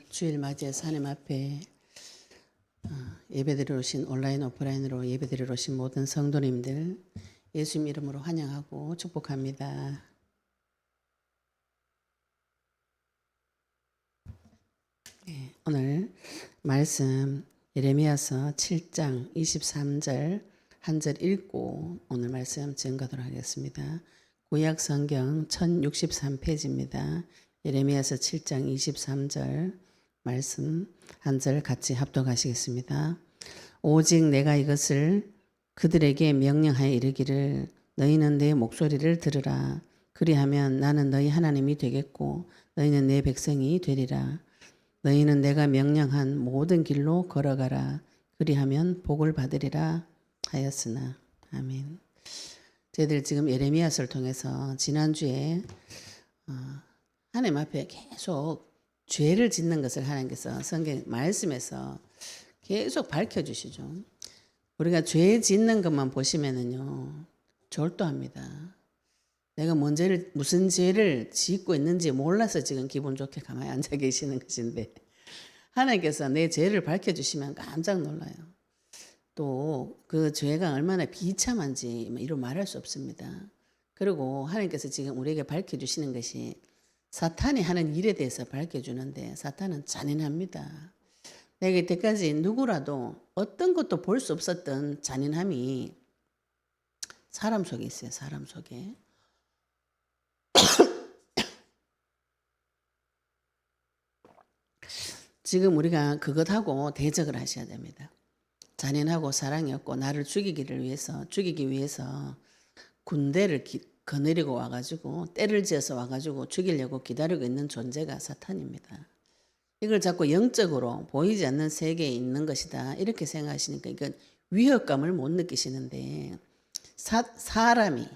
주일 맞이해서 하나님 앞에 예배드리러 오신 온라인 오프라인으로 예배드리러 오신 모든 성도님들 예수님 이름으로 환영하고 축복합니다. 오늘 말씀 예레미야서 7장 23절 한 절 읽고 오늘 말씀 증거하도록 하겠습니다. 구약 성경 1063페이지입니다. 예레미야서 7장 23절 말씀 한 절 같이 합독하시겠습니다. 오직 내가 이것을 그들에게 명령하여 이르기를 너희는 내 목소리를 들으라. 그리하면 나는 너희 하나님이 되겠고 너희는 내 백성이 되리라. 너희는 내가 명령한 모든 길로 걸어가라. 그리하면 복을 받으리라 하였으나. 아멘. 저희들 지금 예레미야서를 통해서 지난주에 하나님 앞에 계속 죄를 짓는 것을 하나님께서 성경 말씀에서 계속 밝혀주시죠. 우리가 죄 짓는 것만 보시면은요 졸도합니다. 내가 무슨 죄를 짓고 있는지 몰라서 지금 기분 좋게 가만히 앉아 계시는 것인데 하나님께서 내 죄를 밝혀주시면 깜짝 놀라요. 또 그 죄가 얼마나 비참한지 이루 말할 수 없습니다. 그리고 하나님께서 지금 우리에게 밝혀주시는 것이 사탄이 하는 일에 대해서 밝혀주는데 사탄은 잔인합니다. 내가 이때까지 누구라도 어떤 것도 볼 수 없었던 잔인함이 사람 속에 있어요. 사람 속에. 지금 우리가 그것하고 대적을 하셔야 됩니다. 잔인하고 사랑이 없고 나를 죽이기 위해서 군대를 거느리고 와가지고 때를 지어서 와가지고 죽이려고 기다리고 있는 존재가 사탄입니다. 이걸 자꾸 영적으로 보이지 않는 세계에 있는 것이다 이렇게 생각하시니까 이건 위협감을 못 느끼시는데 사람이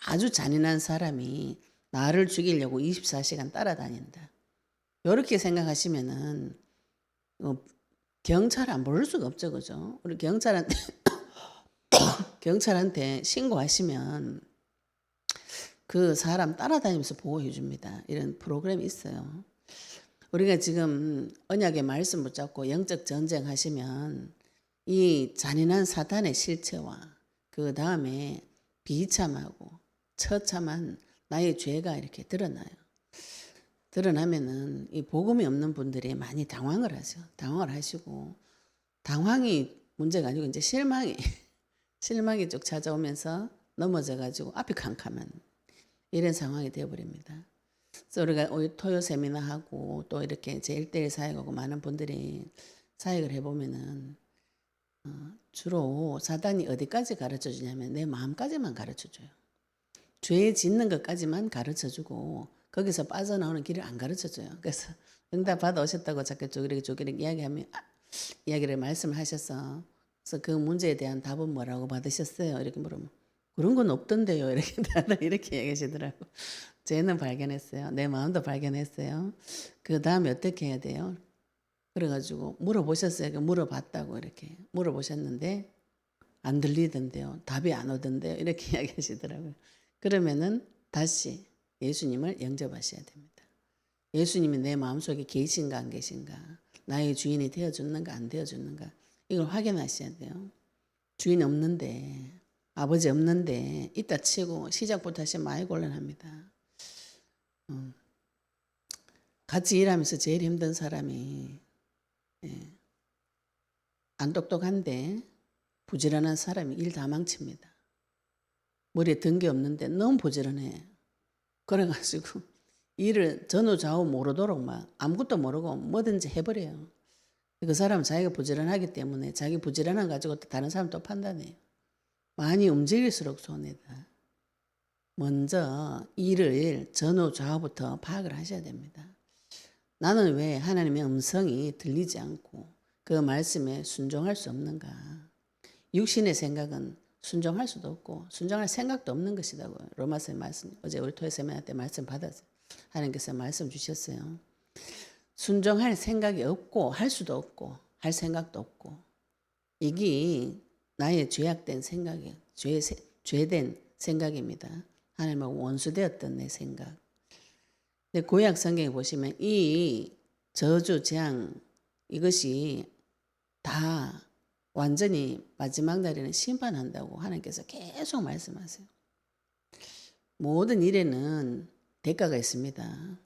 아주 잔인한 사람이 나를 죽이려고 24시간 따라다닌다. 이렇게 생각하시면은 경찰 안 부를 수가 없죠, 그죠? 우리 경찰한테 신고하시면 그 사람 따라다니면서 보호해 줍니다. 이런 프로그램이 있어요. 우리가 지금 언약의 말씀 붙잡고 영적 전쟁 하시면 이 잔인한 사탄의 실체와 그 다음에 비참하고 처참한 나의 죄가 이렇게 드러나면은 이 복음이 없는 분들이 많이 당황을 하시고 당황이 문제가 아니고 이제 실망이 쭉 찾아오면서 넘어져가지고 앞이 캄캄한 이런 상황이 되어버립니다. 그래서 우리가 토요 세미나하고 또 이렇게 제 1대1 사역하고 많은 분들이 사역을 해보면은 주로 사단이 어디까지 가르쳐 주냐면 내 마음까지만 가르쳐 줘요. 죄 짓는 것까지만 가르쳐 주고 거기서 빠져나오는 길을 안 가르쳐 줘요. 그래서 응답 받아 오셨다고 자꾸 쪼기rik 이야기를 말씀을 하셔서 그래서 그 문제에 대한 답은 뭐라고 받으셨어요? 이렇게 물으면 그런 건 없던데요. 이렇게 다들 이렇게 얘기하시더라고. 쟤는 발견했어요. 내 마음도 발견했어요. 그 다음에 어떻게 해야 돼요? 그래가지고 물어보셨어요. 물어봤다고 이렇게 물어보셨는데 안 들리던데요. 답이 안 오던데요. 이렇게 이야기하시더라고요. 그러면은 다시 예수님을 영접하셔야 됩니다. 예수님이 내 마음속에 계신가 안 계신가, 나의 주인이 되어주는가 안 되어주는가 이걸 확인하셔야 돼요. 주인 없는데, 아버지 없는데 이따 치고 시작부터 하시면 많이 곤란합니다. 같이 일하면서 제일 힘든 사람이 안 똑똑한데 부지런한 사람이 일 다 망칩니다. 머리에 든 게 없는데 너무 부지런해. 그래가지고 일을 전후좌우 모르도록 막 아무것도 모르고 뭐든지 해버려요. 그 사람은 자기가 부지런하기 때문에 자기 부지런한 가지고 또 다른 사람 또 판단해요. 많이 움직일수록 손해다. 먼저 일을 전후좌우부터 파악을 하셔야 됩니다. 나는 왜 하나님의 음성이 들리지 않고 그 말씀에 순종할 수 없는가? 육신의 생각은 순종할 수도 없고 순종할 생각도 없는 것이라고요. 로마서의 말씀 어제 우리 토요 세미나 때 말씀 받았어요. 하나님께서 말씀 주셨어요. 순종할 생각이 없고 할 수도 없고 할 생각도 없고 이게 나의 죄악된 생각이에요. 죄된 생각입니다. 하나님하고 원수되었던 내 생각. 근데 구약 성경에 보시면 이 저주, 재앙 이것이 다 완전히 마지막 날에는 심판한다고 하나님께서 계속 말씀하세요. 모든 일에는 대가가 있습니다.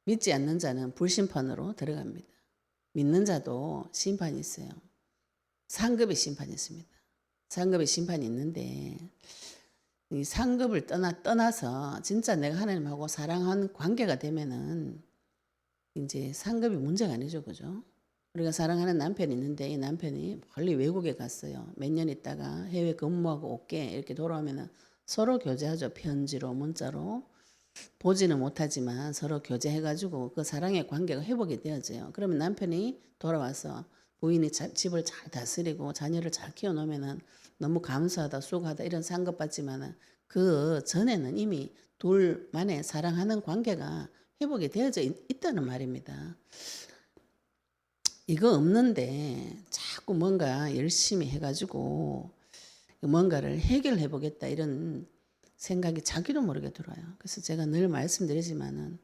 믿지 않는 자는 불심판으로 들어갑니다. 믿는 자도 심판이 있어요. 상급의 심판이 있습니다. 상급의 심판이 있는데 이 상급을 떠나서 진짜 내가 하나님하고 사랑하는 관계가 되면은 이제 상급이 문제가 아니죠, 그죠? 우리가 사랑하는 남편이 있는데 이 남편이 멀리 외국에 갔어요. 몇 년 있다가 해외 근무하고 올게 이렇게 돌아오면은 서로 교제하죠. 편지로, 문자로. 보지는 못하지만 서로 교제해가지고 그 사랑의 관계가 회복이 되어져요. 그러면 남편이 돌아와서 부인이 집을 잘 다스리고 자녀를 잘 키워놓으면은 너무 감사하다, 수고하다 이런 상급 받지만은 그 전에는 이미 둘만의 사랑하는 관계가 회복이 되어져 있다는 말입니다. 이거 없는데 자꾸 뭔가 열심히 해가지고 뭔가를 해결해 보겠다 이런 생각이 자기도 모르게 들어요. 그래서 제가 늘 말씀드리지만은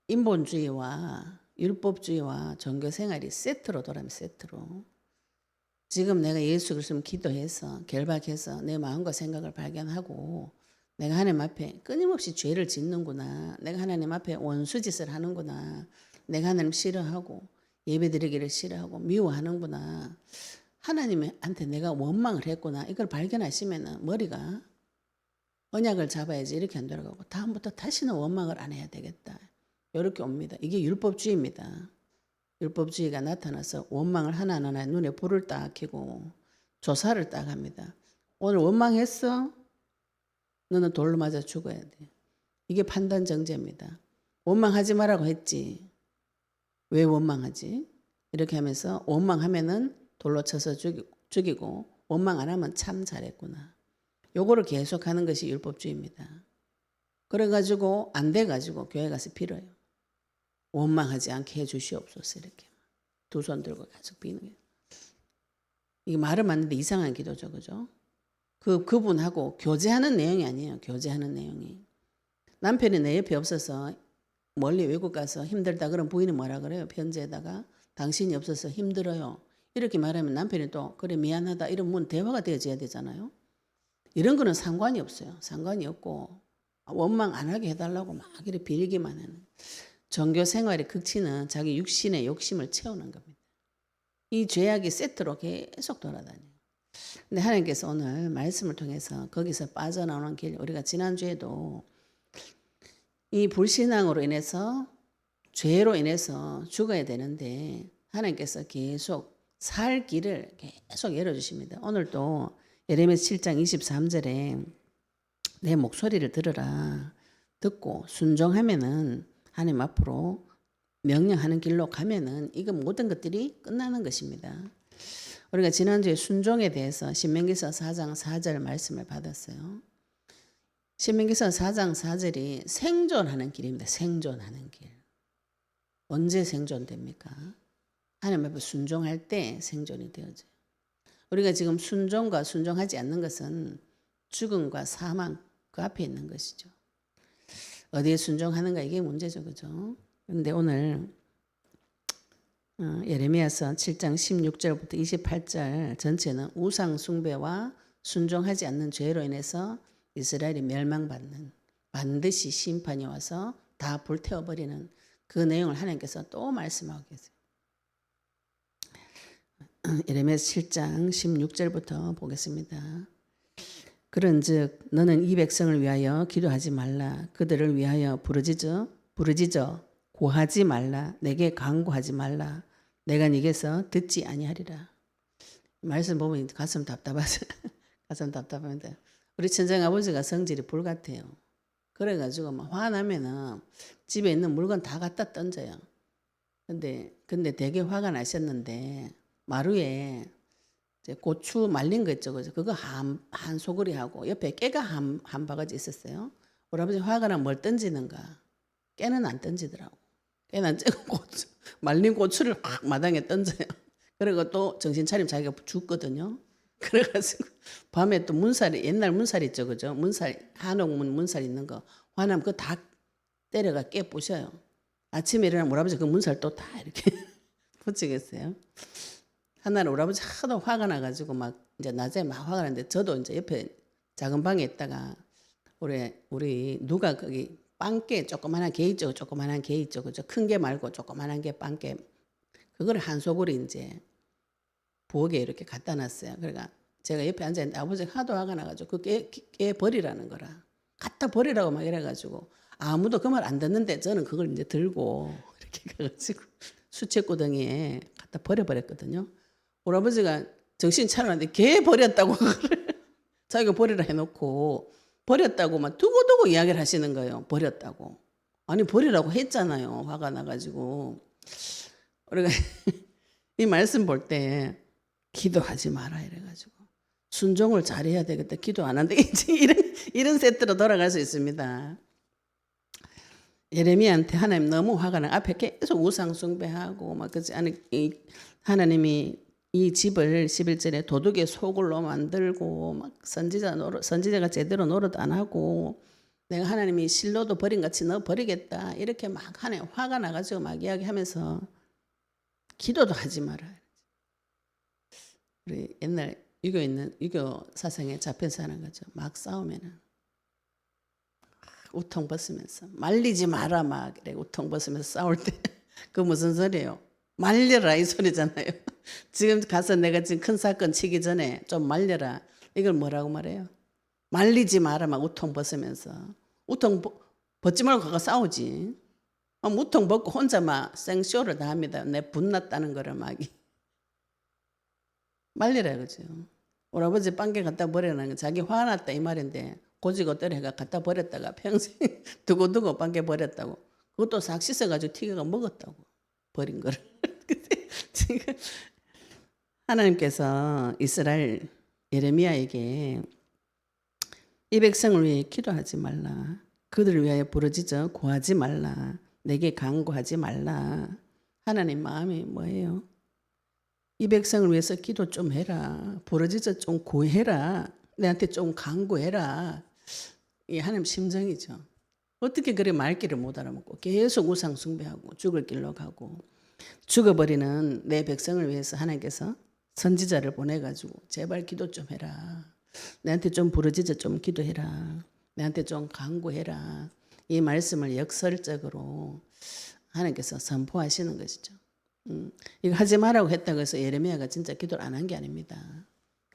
인본주의와 율법주의와 종교 생활이 세트로 돌아가면 세트로. 지금 내가 예수 그리스도 기도해서 결박해서 내 마음과 생각을 발견하고 내가 하나님 앞에 끊임없이 죄를 짓는구나. 내가 하나님 앞에 원수짓을 하는구나. 내가 하나님 싫어하고 예배드리기를 싫어하고 미워하는구나. 하나님한테 내가 원망을 했구나. 이걸 발견하시면 머리가 언약을 잡아야지 이렇게 안 돌아가고 다음부터 다시는 원망을 안 해야 되겠다. 이렇게 옵니다. 이게 율법주의입니다. 율법주의가 나타나서 원망을 하나하나 눈에 불을 딱 켜고 조사를 딱 합니다. 오늘 원망했어? 너는 돌로 맞아 죽어야 돼. 이게 판단 정죄입니다. 원망하지 말라고 했지. 왜 원망하지? 이렇게 하면서 원망하면은 돌로 쳐서 죽이고 원망 안 하면 참 잘했구나. 요거를 계속하는 것이 율법주의입니다. 그래가지고 안 돼가지고 교회 가서 빌어요. 원망하지 않게 해주시옵소서 이렇게 두 손 들고 계속 비는 거예요. 이게 말은 맞는데 이상한 기도죠, 그죠? 그분하고 교제하는 내용이 아니에요. 교제하는 내용이 남편이 내 옆에 없어서 멀리 외국 가서 힘들다 그럼 부인이 뭐라 그래요? 편지에다가 당신이 없어서 힘들어요. 이렇게 말하면 남편이 또 그래 미안하다 이런 대화가 되어져야 되잖아요. 이런 거는 상관이 없어요. 상관이 없고 원망 안 하게 해달라고 막 이렇게 빌기만 하는 종교 생활의 극치는 자기 육신의 욕심을 채우는 겁니다. 이 죄악이 세트로 계속 돌아다녀요. 근데 하나님께서 오늘 말씀을 통해서 거기서 빠져나오는 길 우리가 지난주에도 이 불신앙으로 인해서 죄로 인해서 죽어야 되는데 하나님께서 계속 살 길을 계속 열어주십니다. 오늘도 예레미야 7장 23절에 내 목소리를 들으라. 듣고 순종하면은 하나님 앞으로 명령하는 길로 가면은 이거 모든 것들이 끝나는 것입니다. 우리가 지난주에 순종에 대해서 신명기서 4장 4절 말씀을 받았어요. 신명기서 4장 4절이 생존하는 길입니다. 생존하는 길. 언제 생존됩니까? 하나님 앞에 순종할 때 생존이 되어져요. 우리가 지금 순종과 순종하지 않는 것은 죽음과 사망 그 앞에 있는 것이죠. 어디에 순종하는가 이게 문제죠. 그죠? 그런데 오늘 예레미야서 7장 16절부터 28절 전체는 우상 숭배와 순종하지 않는 죄로 인해서 이스라엘이 멸망받는 반드시 심판이 와서 다 불태워버리는 그 내용을 하나님께서 또 말씀하고 계세요. 예레미야서 7장 16절부터 보겠습니다. 그런즉 너는 이 백성을 위하여 기도하지 말라. 그들을 위하여 부르짖어 고하지 말라. 내게 간구하지 말라. 내가 네게서 듣지 아니하리라. 말씀 보면 가슴 답답하죠. 가슴 답답합니다. 우리 친정아버지가 성질이 불같아요. 그래가지고 막 화나면은 집에 있는 물건 다 갖다 던져요. 근데 되게 화가 나셨는데 마루에 고추 말린 거 있죠. 그거 한 소그리하고 옆에 깨가 한 바가지 있었어요. 우리 아버지 화가 나면 뭘 던지는가? 깨는 안 던지더라고. 깨는 안 찌고 말린 고추를 막 마당에 던져요. 그리고 또 정신 차리면 자기가 죽거든요. 그래가지고 밤에 또 옛날 문살 있죠. 그죠? 한옥문 문살 있는 거. 화나면 그거 다 때려가 깨 부셔요. 아침에 일어나면 우리 아버지 그 문서를 또 다 이렇게 붙이겠어요. 한날 우리 아버지 하도 화가 나가지고 막 이제 낮에 막 화가 나는데 저도 이제 옆에 작은 방에 있다가 우리 누가 거기 빵깨 조그만한 게 있죠. 조그만한 게 있죠. 그죠? 큰 게 말고 조그만한 게 빵깨. 그걸 한 소굴이 이제 부엌에 이렇게 갖다 놨어요. 그러니까 제가 옆에 앉아 있는데 아버지가 하도 화가 나가지고 그 깨 버리라는 거라. 갖다 버리라고 막 이래가지고 아무도 그 말 안 듣는데 저는 그걸 이제 들고 이렇게 가가지고 수채구덩이에 갖다 버려버렸거든요. 우리 아버지가 정신 차렸는데 개 버렸다고 그거를 자기가 버리라 해놓고 버렸다고 막 두고두고 이야기를 하시는 거예요. 버렸다고. 아니 버리라고 했잖아요. 화가 나가지고. 우리가 이 말씀 볼 때 기도하지 마라 이래가지고 순종을 잘해야 되겠다. 기도 안 한다. 이런 세트로 돌아갈 수 있습니다. 예레미야한테 하나님 너무 화가 나. 앞에 계속 우상 숭배하고 막 그지. 아니 하나님이 이 집을 11절에 도둑의 소굴로 만들고 막 선지자가 제대로 노릇 안 하고 내가 하나님이 실로도 버린 같이 너 버리겠다 이렇게 막 하나님 화가 나가지고 막 이야기하면서 기도도 하지 마라. 우리 옛날 유교 사상에 잡혀서 하는 거죠. 막 싸우면은 우통 벗으면서 말리지 마라 막 그래 우통 벗으면서 싸울 때 그 무슨 소리예요? 말려라 이 소리잖아요. 지금 가서 내가 지금 큰 사건 치기 전에 좀 말려라. 이걸 뭐라고 말해요? 말리지 마라 막 우통 벗으면서. 우통 벗지 말고 가서 싸우지. 우통 벗고 혼자 막 생쇼를 다 합니다. 내 분났다는 거를 막. 말리라 그죠. 우리 아버지 빵개 갖다 버리라는 거 자기 화났다 이 말인데 고지고 때려가 갖다 버렸다가 평생 두고두고 빵개 버렸다고. 그것도 싹 씻어가지고 튀겨가 먹었다고. 버린 거를. 지금 하나님께서 이스라엘 예레미야에게 이 백성을 위해 기도하지 말라. 그들을 위하여 부르짖어 구하지 말라. 내게 간구하지 말라. 하나님 마음이 뭐예요? 이 백성을 위해서 기도 좀 해라. 부르짖어 좀 구해라. 내한테 좀 간구해라. 이게 하나님 심정이죠. 어떻게 그래 말귀를 못 알아먹고 계속 우상 숭배하고 죽을 길로 가고 죽어버리는 내 백성을 위해서 하나님께서 선지자를 보내가지고 제발 기도 좀 해라. 내한테 좀 부르짖어 좀 기도해라. 내한테 좀 간구해라. 이 말씀을 역설적으로 하나님께서 선포하시는 것이죠. 이거 하지 말라고 했다고 해서 예레미야가 진짜 기도를 안 한 게 아닙니다.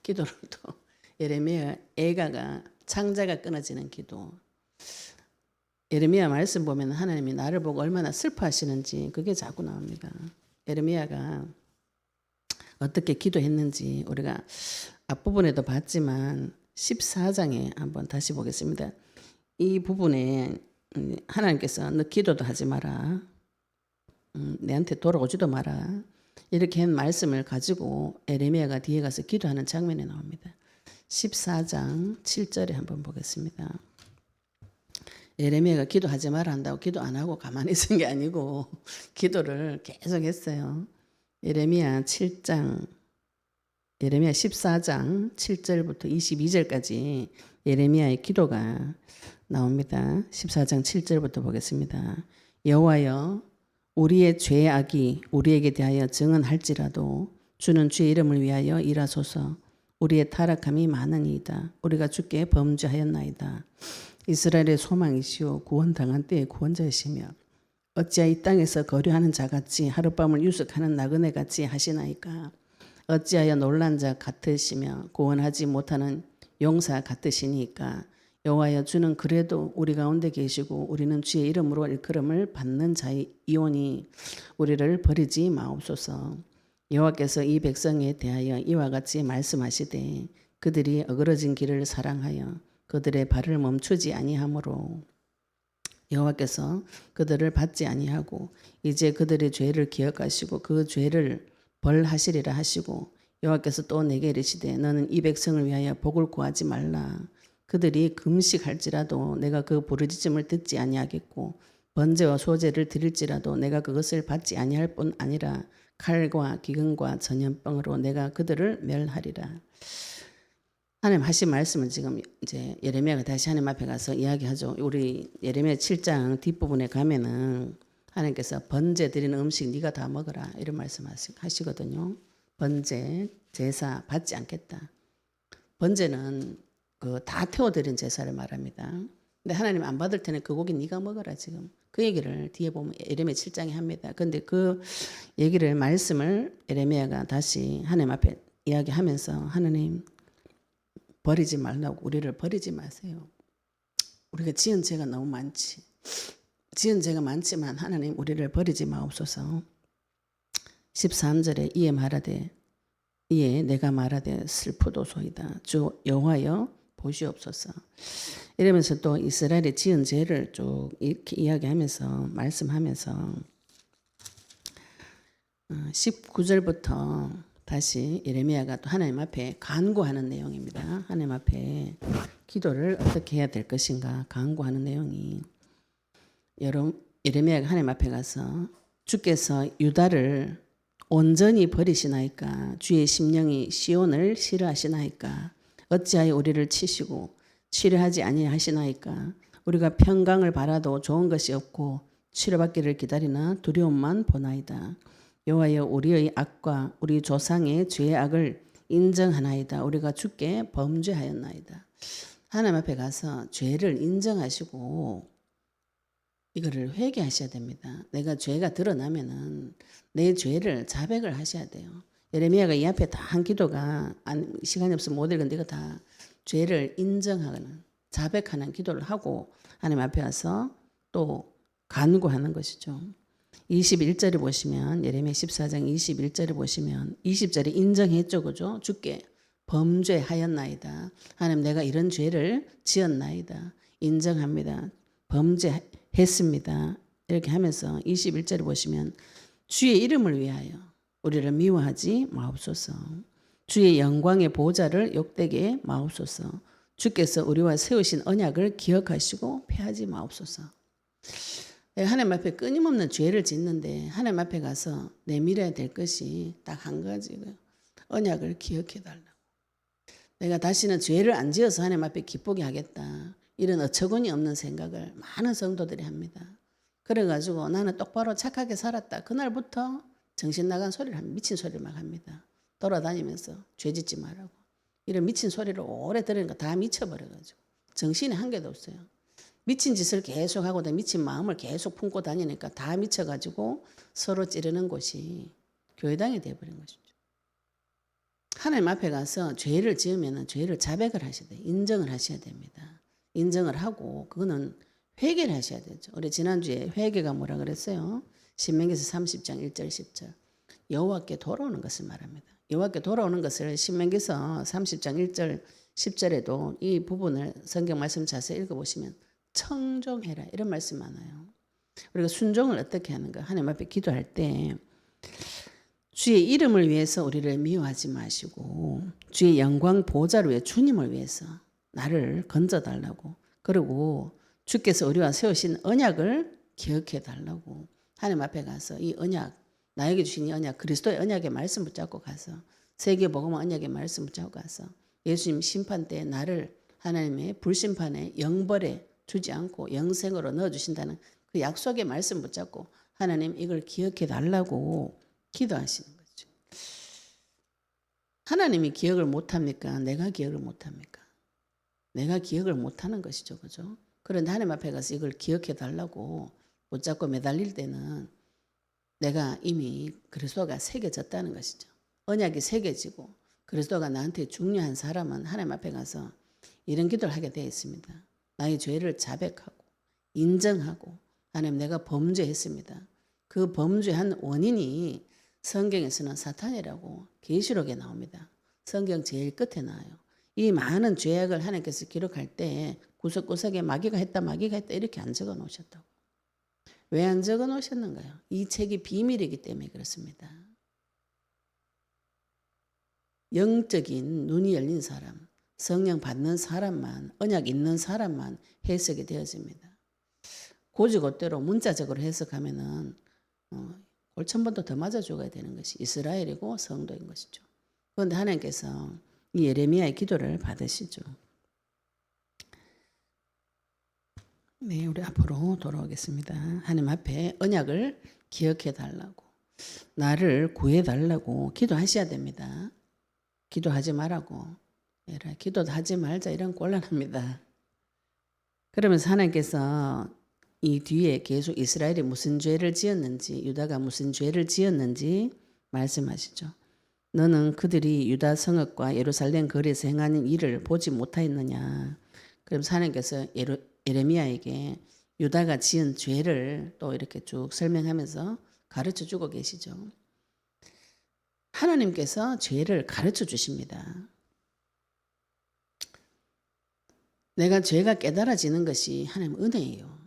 기도를 또 예레미야 애가가 창자가 끊어지는 기도. 예레미야 말씀 보면 하나님이 나를 보고 얼마나 슬퍼하시는지 그게 자꾸 나옵니다. 예레미야가 어떻게 기도했는지 우리가 앞부분에도 봤지만 14장에 한번 다시 보겠습니다. 이 부분에 하나님께서 너 기도도 하지 마라. 내한테 돌아오지도 마라. 이렇게 한 말씀을 가지고 예레미야가 뒤에 가서 기도하는 장면이 나옵니다. 14장 7절에 한번 보겠습니다. 예레미야가 기도하지 마라 한다고 기도 안 하고 가만히 있은 게 아니고 기도를 계속 했어요. 예레미야 14장 7절부터 22절까지 예레미야의 기도가 나옵니다. 14장 7절부터 보겠습니다. 여호와여 우리의 죄악이 우리에게 대하여 증언할지라도 주는 주의 이름을 위하여 일하소서. 우리의 타락함이 많으니이다. 우리가 주께 범죄하였나이다. 이스라엘의 소망이시오 구원당한 때의 구원자이시며 어찌하여 이 땅에서 거류하는 자같이 하룻밤을 유숙하는 나그네같이 하시나이까. 어찌하여 놀란 자 같으시며 구원하지 못하는 용사 같으시니까. 여호와여 주는 그래도 우리 가운데 계시고 우리는 주의 이름으로 일컬음을 받는 자이오니 우리를 버리지 마옵소서. 여호와께서 이 백성에 대하여 이와 같이 말씀하시되 그들이 어그러진 길을 사랑하여 그들의 발을 멈추지 아니하므로 여호와께서 그들을 받지 아니하고 이제 그들의 죄를 기억하시고 그 죄를 벌하시리라 하시고 여호와께서 또 내게 이르시되 너는 이 백성을 위하여 복을 구하지 말라. 그들이 금식할지라도 내가 그 부르짖음을 듣지 아니하겠고 번제와 소제를 드릴지라도 내가 그것을 받지 아니할 뿐 아니라 칼과 기근과 전염병으로 내가 그들을 멸하리라. 하나님 하신 말씀을 지금 이제 예레미야가 다시 하나님 앞에 가서 이야기하죠. 우리 예레미야 7장 뒷부분에 가면은 하나님께서 번제 드리는 음식 네가 다 먹어라 이런 말씀하시거든요. 번제 제사 받지 않겠다. 번제는 그 다 태워드린 제사를 말합니다. 근데 하나님 안 받을 테니 그 고기 네가 먹어라 지금. 그 얘기를 뒤에 보면 에레미야 7장에 합니다. 근데 그 얘기를 말씀을 에레미야가 다시 하나님 앞에 이야기하면서 하나님 버리지 말라고 우리를 버리지 마세요. 우리가 지은 죄가 너무 많지. 지은 죄가 많지만 하나님 우리를 버리지 마옵소서. 13절에 이에 내가 말하되 슬프도소이다. 주 여호와여 보시옵소서. 이러면서 또 이스라엘의 지은 죄를 쭉 이렇게 이야기하면서 말씀하면서 19절부터 다시 예레미야가 또 하나님 앞에 간구하는 내용입니다. 하나님 앞에 기도를 어떻게 해야 될 것인가 간구하는 내용이 예레미야가 하나님 앞에 가서 주께서 유다를 온전히 버리시나이까 주의 심령이 시온을 싫어하시나이까 어찌하여 우리를 치시고 치료하지 아니하시나이까 우리가 평강을 바라도 좋은 것이 없고 치료받기를 기다리나 두려움만 보나이다. 여호와여 우리의 악과 우리 조상의 죄의 악을 인정하나이다. 우리가 주께 범죄하였나이다. 하나님 앞에 가서 죄를 인정하시고 이거를 회개하셔야 됩니다. 내가 죄가 드러나면은 내 죄를 자백을 하셔야 돼요. 예레미야가 이 앞에 다 한 기도가 시간이 없으면 못 읽은 데가 다 죄를 인정하는 자백하는 기도를 하고 하나님 앞에 와서 또 간구하는 것이죠. 21절에 보시면 예레미야 14장 21절에 보시면 20절에 인정했죠. 그죠? 주께 범죄하였나이다. 하나님 내가 이런 죄를 지었나이다. 인정합니다. 범죄했습니다. 이렇게 하면서 21절에 보시면 주의 이름을 위하여 우리를 미워하지 마옵소서. 주의 영광의 보좌를 욕되게 마옵소서. 주께서 우리와 세우신 언약을 기억하시고 패하지 마옵소서. 내가 하나님 앞에 끊임없는 죄를 짓는데 하나님 앞에 가서 내밀어야 될 것이 딱 한 가지고요. 언약을 기억해 달라고. 내가 다시는 죄를 안 지어서 하나님 앞에 기쁘게 하겠다. 이런 어처구니 없는 생각을 많은 성도들이 합니다. 그래가지고 나는 똑바로 착하게 살았다. 그날부터 정신 나간 소리를 합니다. 미친 소리를 막 합니다. 돌아다니면서 죄 짓지 말라고. 이런 미친 소리를 오래 들으니까 다 미쳐버려가지고 정신이 한 개도 없어요. 미친 짓을 계속 하고 미친 마음을 계속 품고 다니니까 다 미쳐가지고 서로 찌르는 곳이 교회당이 되어버린 것이죠. 하나님 앞에 가서 죄를 지으면 죄를 자백을 하셔야 돼요. 인정을 하셔야 됩니다. 인정을 하고 그거는 회개를 하셔야 되죠. 우리 지난주에 회개가 뭐라 그랬어요? 신명기서 30장 1절 10절 여호와께 돌아오는 것을 말합니다. 여호와께 돌아오는 것을 신명기서 30장 1절 10절에도 이 부분을 성경 말씀 자세히 읽어보시면 청종해라 이런 말씀 많아요. 우리가 순종을 어떻게 하는가? 하나님 앞에 기도할 때 주의 이름을 위해서 우리를 미워하지 마시고 주의 영광 보좌를 위해 주님을 위해서 나를 건져달라고 그리고 주께서 우리와 세우신 언약을 기억해 달라고 하나님 앞에 가서 이 언약 나에게 주신 이 언약 그리스도의 언약의 말씀 붙잡고 가서 세계복음 언약의 말씀 붙잡고 가서 예수님 심판 때 나를 하나님의 불심판에 영벌에 주지 않고 영생으로 넣어주신다는 그 약속의 말씀 붙잡고 하나님 이걸 기억해 달라고 기도하시는 거죠. 하나님이 기억을 못합니까? 내가 기억을 못합니까? 내가 기억을 못하는 것이죠. 그죠? 그런데 하나님 앞에 가서 이걸 기억해 달라고 붙잡고 매달릴 때는 내가 이미 그리스도가 새겨졌다는 것이죠. 언약이 새겨지고 그리스도가 나한테 중요한 사람은 하나님 앞에 가서 이런 기도를 하게 되어 있습니다. 나의 죄를 자백하고 인정하고 하나님 내가 범죄했습니다. 그 범죄한 원인이 성경에서는 사탄이라고 계시록에 나옵니다. 성경 제일 끝에 나와요. 이 많은 죄악을 하나님께서 기록할 때 구석구석에 마귀가 했다 이렇게 안 적어 놓으셨다고. 왜 안 적어 놓으셨는가요? 이 책이 비밀이기 때문에 그렇습니다. 영적인 눈이 열린 사람, 성령 받는 사람만, 언약 있는 사람만 해석이 되어집니다. 고지고대로 문자적으로 해석하면은 골천번도 더 맞아 죽어야 되는 것이 이스라엘이고 성도인 것이죠. 그런데 하나님께서 이 예레미야의 기도를 받으시죠. 네, 우리 앞으로 돌아오겠습니다. 하나님 앞에 언약을 기억해 달라고, 나를 구해 달라고 기도하셔야 됩니다. 기도하지 말라고, 기도도 하지 말자 이런 곤란합니다. 그러면서 하나님께서 이 뒤에 계속 이스라엘이 무슨 죄를 지었는지, 유다가 무슨 죄를 지었는지 말씀하시죠. 너는 그들이 유다 성읍과 예루살렘 거리에서 행하는 일을 보지 못하였느냐. 그럼 하나님께서 예레미야에게 유다가 지은 죄를 또 이렇게 쭉 설명하면서 가르쳐 주고 계시죠. 하나님께서 죄를 가르쳐 주십니다. 내가 죄가 깨달아지는 것이 하나님 은혜예요.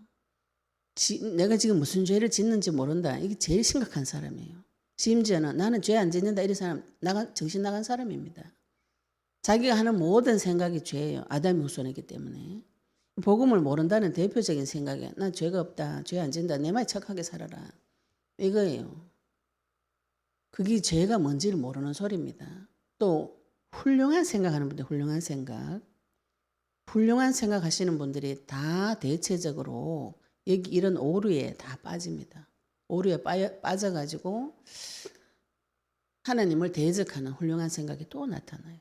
내가 지금 무슨 죄를 짓는지 모른다. 이게 제일 심각한 사람이에요. 심지어는 나는 죄 안 짓는다 이런 사람 정신 나간 사람입니다. 자기가 하는 모든 생각이 죄예요. 아담이 후손이기 때문에. 복음을 모른다는 대표적인 생각에 난 죄가 없다. 죄 안 짓는다. 내 말 착하게 살아라. 이거예요. 그게 죄가 뭔지를 모르는 소리입니다. 또 훌륭한 생각하는 분들 훌륭한 생각하시는 분들이 다 대체적으로 여기 이런 오류에 다 빠집니다. 오류에 빠져가지고 하나님을 대적하는 훌륭한 생각이 또 나타나요.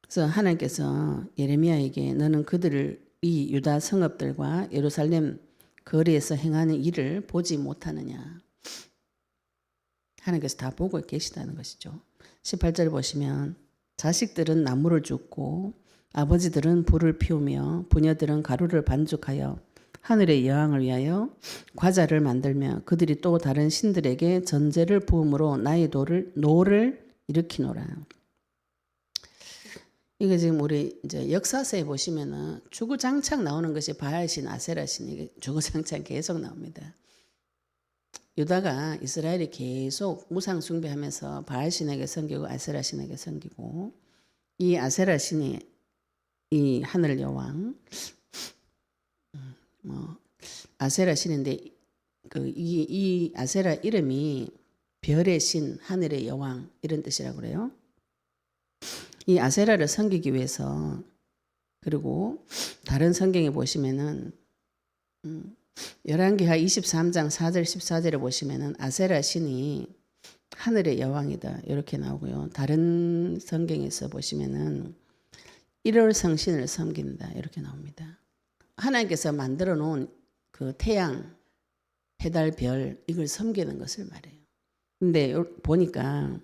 그래서 하나님께서 예레미야에게 너는 그들을 이 유다 성읍들과 예루살렘 거리에서 행하는 일을 보지 못하느냐. 하나님께서 다 보고 계시다는 것이죠. 18절 보시면 자식들은 나무를 줍고 아버지들은 불을 피우며 부녀들은 가루를 반죽하여 하늘의 여왕을 위하여 과자를 만들며 그들이 또 다른 신들에게 전제를 부음으로 나의 노를 일으키노라. 이거 지금 우리 이제 역사서에 보시면은 주구장창 나오는 것이 바알신, 아세라신 이게 주구장창 계속 나옵니다. 유다가 이스라엘이 계속 무상 숭배하면서 바알신에게 섬기고 아세라신에게 섬기고 이 아세라신이 이 하늘 여왕 아세라신인데 이 아세라 이름이 별의 신, 하늘의 여왕 이런 뜻이라고 그래요. 이 아세라를 섬기기 위해서 그리고 다른 성경에 보시면은 열왕기하 23장 4절 14절에 보시면은 아세라 신이 하늘의 여왕이다 이렇게 나오고요. 다른 성경에서 보시면은 1월 성신을 섬긴다 이렇게 나옵니다. 하나님께서 만들어 놓은 그 태양, 해달, 별 이걸 섬기는 것을 말해요. 근데 보니까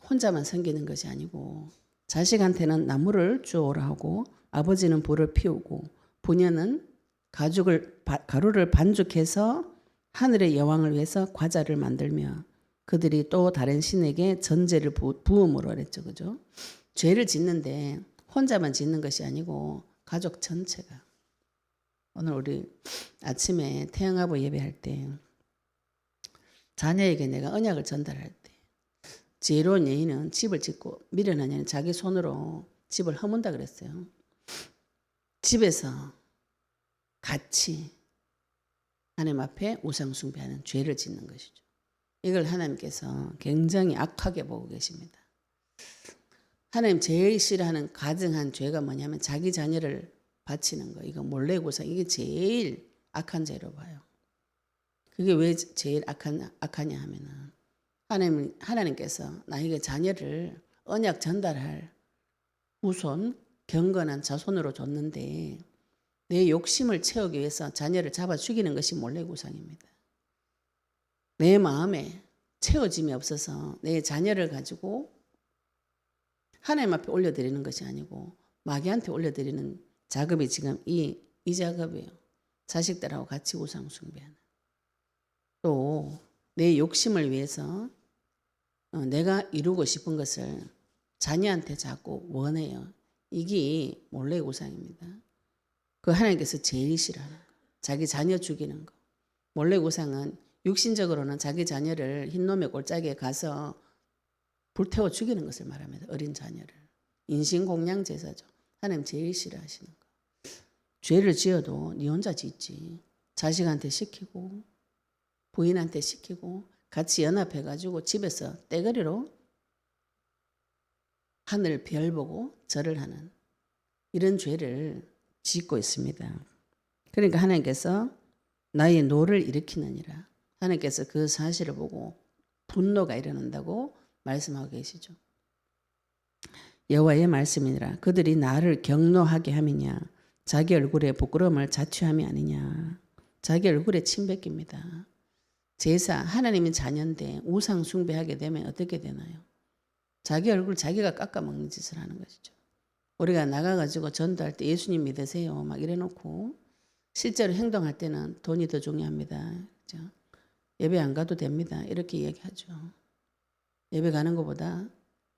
혼자만 섬기는 것이 아니고 자식한테는 나무를 주오라 하고 아버지는 불을 피우고 부녀는 가루를 반죽해서 하늘의 여왕을 위해서 과자를 만들며 그들이 또 다른 신에게 전제를 부음으로 그랬죠. 그죠? 죄를 짓는데 혼자만 짓는 것이 아니고 가족 전체가. 오늘 우리 아침에 태영아부 예배할 때 자녀에게 내가 언약을 전달할 때 지혜로운 여인은 집을 짓고 미련한 여인은 자기 손으로 집을 허문다 그랬어요. 집에서 같이 하나님 앞에 우상 숭배하는 죄를 짓는 것이죠. 이걸 하나님께서 굉장히 악하게 보고 계십니다. 하나님 제일 싫어하는 가증한 죄가 뭐냐면 자기 자녀를 바치는 거. 이거 몰래고사 이게 제일 악한 죄로 봐요. 그게 왜 제일 악하냐 하면은 하나님께서 나에게 자녀를 언약 전달할 후손 경건한 자손으로 줬는데 내 욕심을 채우기 위해서 자녀를 잡아 죽이는 것이 몰래구상입니다. 내 마음에 채워짐이 없어서 내 자녀를 가지고 하나님 앞에 올려드리는 것이 아니고 마귀한테 올려드리는 작업이 지금 이 작업이에요. 자식들하고 같이 우상 숭배하는. 또 내 욕심을 위해서 내가 이루고 싶은 것을 자녀한테 자꾸 원해요. 이게 몰래 우상입니다. 그 하나님께서 제일 싫어하는 거. 자기 자녀 죽이는 거. 몰래 우상은 육신적으로는 자기 자녀를 흰놈의 골짜기에 가서 불태워 죽이는 것을 말합니다. 어린 자녀를. 인신공양 제사죠. 하나님 제일 싫어하시는 거. 죄를 지어도 네 혼자 짓지. 자식한테 시키고 부인한테 시키고 같이 연합해가지고 집에서 떼거리로 하늘 별 보고 절을 하는 이런 죄를 짓고 있습니다. 그러니까 하나님께서 나의 노를 일으키느니라. 하나님께서 그 사실을 보고 분노가 일어난다고 말씀하고 계시죠. 여호와의 말씀이니라. 그들이 나를 경노하게 함이냐. 자기 얼굴에 부끄러움을 자취함이 아니냐. 자기 얼굴에 침 뱉깁니다. 제사, 하나님의 자녀인데 우상 숭배하게 되면 어떻게 되나요? 자기 얼굴 자기가 깎아먹는 짓을 하는 것이죠. 우리가 나가가지고 전도할 때 예수님 믿으세요 막 이래놓고 실제로 행동할 때는 돈이 더 중요합니다. 그렇죠? 예배 안 가도 됩니다. 이렇게 얘기하죠. 예배 가는 것보다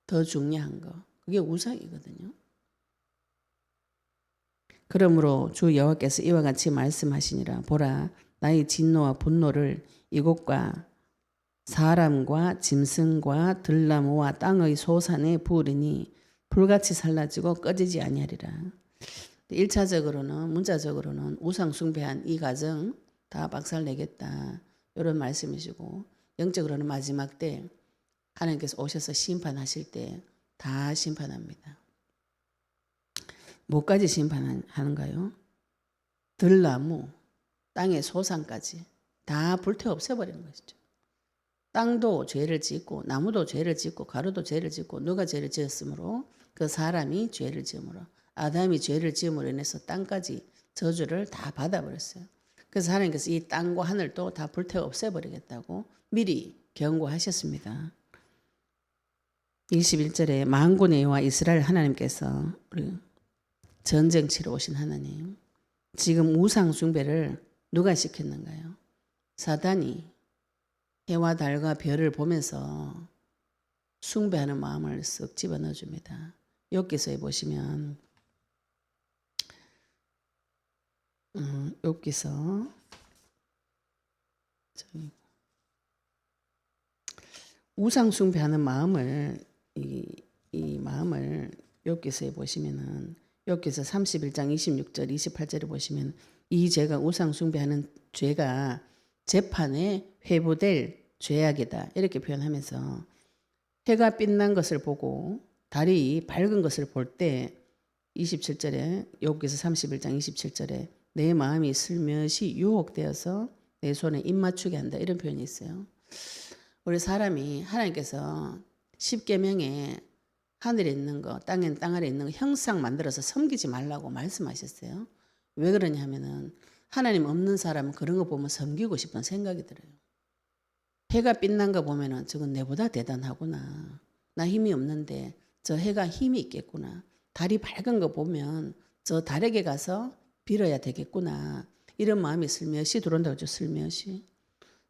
더 중요한 거. 그게 우상이거든요. 그러므로 주 여호와께서 이와 같이 말씀하시니라. 보라, 나의 진노와 분노를 이곳과 사람과 짐승과 들나무와 땅의 소산에 부으리니 불같이 살라지고 꺼지지 아니하리라. 1차적으로는 문자적으로는 우상 숭배한 이 가정 다 박살내겠다. 이런 말씀이시고 영적으로는 마지막 때 하나님께서 오셔서 심판하실 때 다 심판합니다. 뭐까지 심판하는가요? 들나무, 땅의 소산까지 다 불태워 없애버리는 것이죠. 땅도 죄를 짓고 나무도 죄를 짓고 가루도 죄를 짓고 누가 죄를 지었으므로 그 사람이 죄를 지음으로 아담이 죄를 지음으로 인해서 땅까지 저주를 다 받아버렸어요. 그래서 하나님께서 이 땅과 하늘도 다 불태워 없애버리겠다고 미리 경고하셨습니다. 21절에 만군의 여호와 이스라엘 하나님께서 우리 전쟁 치러 오신 하나님, 지금 우상 숭배를 누가 시켰는가요? 사단이 해와 달과 별을 보면서 숭배하는 마음을 쓱 집어넣어 줍니다. 욥기서에 보시면 욥기서 우상 숭배하는 마음을 이 마음을 욥기서에 보시면은 욥기서 31장 26절 28절에 보시면 이 죄가 우상 숭배하는 죄가 재판에 회부될 죄악이다 이렇게 표현하면서 해가 빛난 것을 보고 달이 밝은 것을 볼 때 27절에 욥기서 31장 27절에 내 마음이 슬며시 유혹되어서 내 손에 입 맞추게 한다 이런 표현이 있어요. 우리 사람이 하나님께서 십계명에 하늘에 있는 거, 땅 아래 있는 거 형상 만들어서 섬기지 말라고 말씀하셨어요. 왜 그러냐면은 하나님 없는 사람은 그런 거 보면 섬기고 싶은 생각이 들어요. 해가 빛난 거 보면은 저건 내보다 대단하구나. 나 힘이 없는데 저 해가 힘이 있겠구나. 달이 밝은 거 보면 저 달에게 가서 빌어야 되겠구나. 이런 마음이 슬며시 들어온다고 하죠. 슬며시.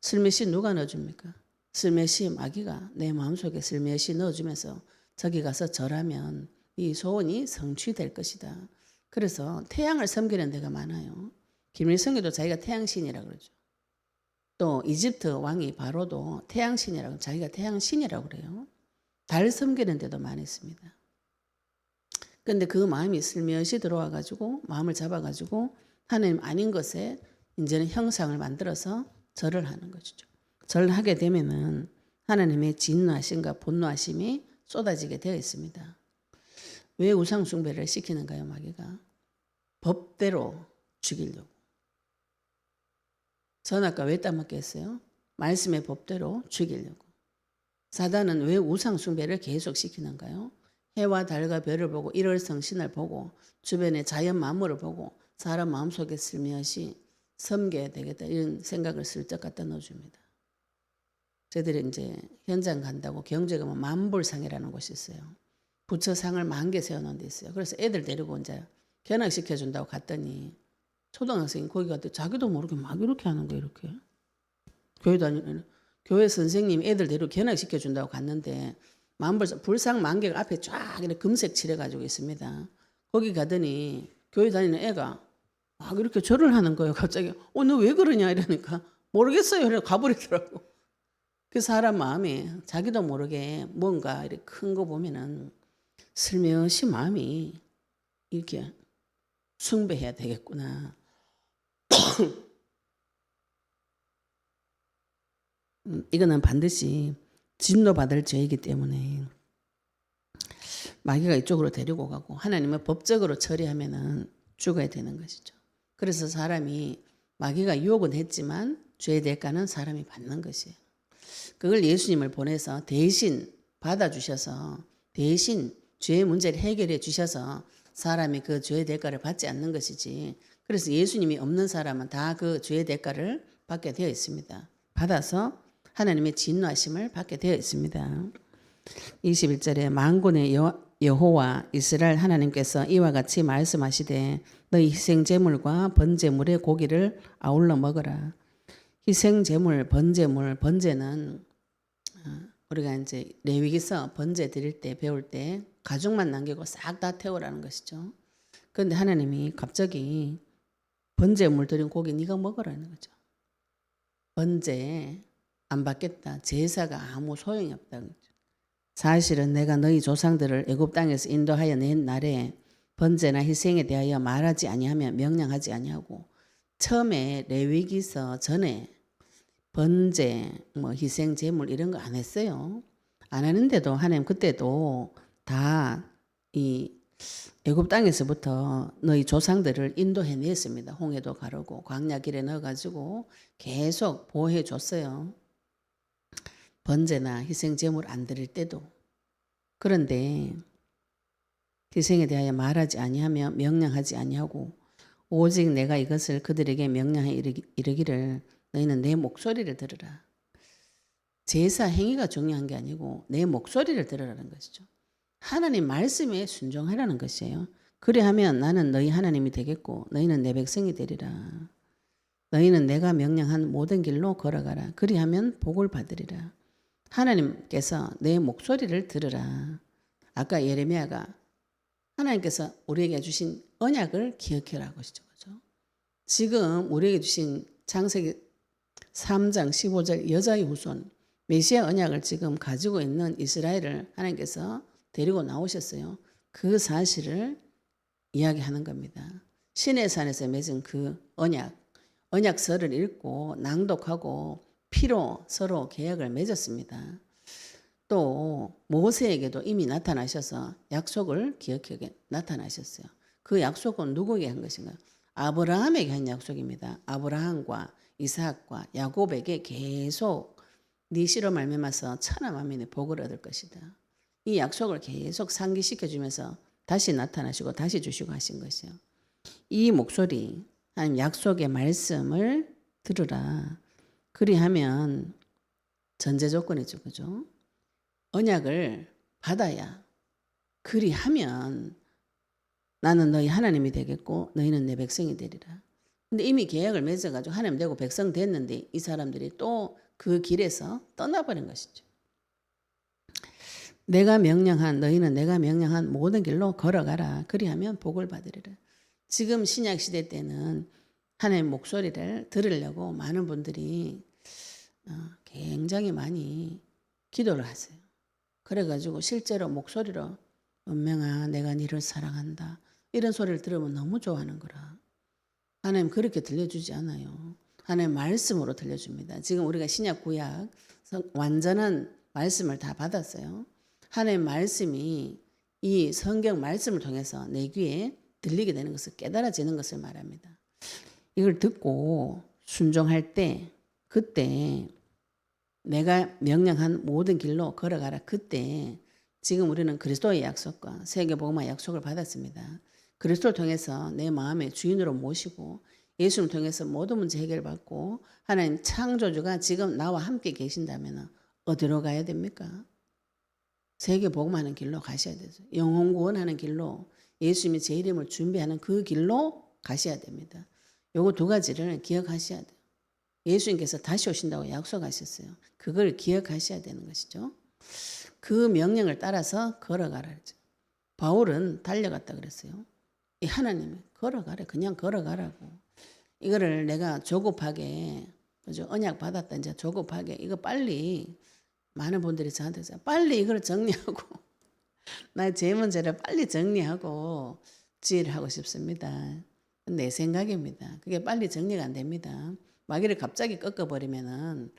슬며시 누가 넣어줍니까? 슬며시 마귀가 내 마음속에 슬며시 넣어주면서 저기 가서 절하면 이 소원이 성취될 것이다. 그래서 태양을 섬기는 데가 많아요. 김일성도 자기가 태양신이라고 그러죠. 또 이집트 왕이 바로도 태양신이라고 자기가 태양신이라고 그래요. 달 섬기는 데도 많이 있습니다. 그런데 그 마음이 슬며시 들어와 가지고 마음을 잡아 가지고 하나님 아닌 것에 이제는 형상을 만들어서 절을 하는 것이죠. 절을 하게 되면은 하나님의 진노하심과 분노하심이 쏟아지게 되어 있습니다. 왜 우상 숭배를 시키는가요, 마귀가? 법대로 죽이려고. 저는 아까 왜 따먹게 했어요? 말씀의 법대로 죽이려고. 사단은 왜 우상 숭배를 계속 시키는가요? 해와 달과 별을 보고 일월성신을 보고 주변의 자연 만물을 보고 사람 마음속에 슬며시 섬겨야 되겠다 이런 생각을 슬쩍 갖다 넣어줍니다. 저희들이 이제 현장 간다고 경주에 가면 만불상이라는 곳이 있어요. 부처상을 10,000개 세워놓은 데 있어요. 그래서 애들 데리고 이제 견학시켜준다고 갔더니 초등학생이 거기 갔더니 자기도 모르게 막 이렇게 하는 거예요. 이렇게. 교회 다니는 교회 선생님이 애들 데리고 견학시켜준다고 갔는데 불상 10,000개가 앞에 쫙 이렇게 금색 칠해가지고 있습니다. 거기 가더니 교회 다니는 애가 막 이렇게 절을 하는 거예요. 갑자기 너 왜 그러냐 이러니까 모르겠어요. 이러고 가버리더라고. 그 사람 마음에 자기도 모르게 뭔가 이렇게 큰 거 보면은 슬며시 마음이 이렇게 숭배해야 되겠구나. 이거는 반드시 진노받을 죄이기 때문에 마귀가 이쪽으로 데리고 가고 하나님은 법적으로 처리하면은 죽어야 되는 것이죠. 그래서 사람이 마귀가 유혹은 했지만 죄의 대가는 사람이 받는 것이에요. 그걸 예수님을 보내서 대신 받아주셔서 대신 죄의 문제를 해결해 주셔서 사람이 그 죄의 대가를 받지 않는 것이지. 그래서 예수님이 없는 사람은 다 그 죄의 대가를 받게 되어 있습니다. 받아서 하나님의 진노하심을 받게 되어 있습니다. 21절에 만군의 여호와 이스라엘 하나님께서 이와 같이 말씀하시되 너희 희생제물과 번제물의 고기를 아울러 먹어라. 희생제물, 번제는 우리가 이제 레위기서 번제 드릴 때 배울 때 가죽만 남기고 싹 다 태우라는 것이죠. 그런데 하나님이 갑자기 번제물 드린 고기 네가 먹으라는 거죠. 번제 안 받겠다. 제사가 아무 소용이 없다는 거죠. 사실은 내가 너희 조상들을 애굽 땅에서 인도하여 낸 날에 번제나 희생에 대하여 말하지 아니하며 명령하지 아니하고 처음에 레위기서 전에 번제, 희생 제물 이런 거 안 했어요. 안 하는데도 하나님 그때도 다 이 애굽 땅에서부터 너희 조상들을 인도해 냈습니다. 홍해도 가르고 광야길에 넣어가지고 계속 보호해 줬어요. 번제나 희생 제물 안 드릴 때도. 그런데 희생에 대하여 말하지 아니하며 명령하지 아니하고 오직 내가 이것을 그들에게 명령해 이르기를 너희는 내 목소리를 들으라. 제사 행위가 중요한 게 아니고 내 목소리를 들으라는 것이죠. 하나님 말씀에 순종하라는 것이에요. 그래하면 나는 너희 하나님이 되겠고 너희는 내 백성이 되리라. 너희는 내가 명령한 모든 길로 걸어가라. 그리하면 복을 받으리라. 하나님께서 내 목소리를 들으라. 아까 예레미야가 하나님께서 우리에게 주신 언약을 기억해라고 하시죠. 그죠? 지금 우리에게 주신 창세기 3장 15절 여자의 후손 메시아 언약을 지금 가지고 있는 이스라엘을 하나님께서 데리고 나오셨어요. 그 사실을 이야기하는 겁니다. 시내산에서 맺은 그 언약서를 읽고 낭독하고 피로 서로 계약을 맺었습니다. 또 모세에게도 이미 나타나셔서 약속을 기억하게 나타나셨어요. 그 약속은 누구에게 한 것인가요? 아브라함에게 한 약속입니다. 아브라함과 이삭과 야곱에게 계속 네 씨로 말미암아서 천하 만민의 복을 얻을 것이다. 이 약속을 계속 상기시켜 주면서 다시 나타나시고 다시 주시고 하신 것이요. 이 목소리, 하나님 약속의 말씀을 들으라. 그리하면 전제 조건이죠. 그죠? 언약을 받아야 그리하면 나는 너희 하나님이 되겠고 너희는 내 백성이 되리라. 근데 이미 계약을 맺어가지고 하나님 되고 백성 됐는데 이 사람들이 또 그 길에서 떠나버린 것이죠. 너희는 내가 명령한 모든 길로 걸어가라. 그리하면 복을 받으리라. 지금 신약 시대 때는 하나님의 목소리를 들으려고 많은 분들이 굉장히 많이 기도를 하세요. 그래가지고 실제로 목소리로 은명아 내가 너를 사랑한다. 이런 소리를 들으면 너무 좋아하는 거라. 하나님 그렇게 들려주지 않아요. 하나님 말씀으로 들려줍니다. 지금 우리가 신약 구약 완전한 말씀을 다 받았어요. 하나님 말씀이 이 성경 말씀을 통해서 내 귀에 들리게 되는 것을 깨달아지는 것을 말합니다. 이걸 듣고 순종할 때 그때 내가 명령한 모든 길로 걸어가라. 그때 지금 우리는 그리스도의 약속과 세계복음화 약속을 받았습니다. 그리스도를 통해서 내 마음의 주인으로 모시고 예수를 통해서 모든 문제 해결받고 하나님 창조주가 지금 나와 함께 계신다면 어디로 가야 됩니까? 세계복음하는 길로 가셔야 되죠. 영혼 구원하는 길로 예수님이 제 이름을 준비하는 그 길로 가셔야 됩니다. 요거 두 가지를 기억하셔야 돼요. 예수님께서 다시 오신다고 약속하셨어요. 그걸 기억하셔야 되는 것이죠. 그 명령을 따라서 걸어가라 그랬죠. 바울은 달려갔다 그랬어요. 이 하나님이 걸어가래. 그냥 걸어가라고. 이거를 내가 조급하게 그죠? 언약 받았다 이제 조급하게 이거 빨리 많은 분들이 저한테 빨리 이걸 정리하고 나의 제 문제를 빨리 정리하고 지혜를 하고 싶습니다. 내 생각입니다. 그게 빨리 정리가 안 됩니다. 마귀를 갑자기 꺾어버리면은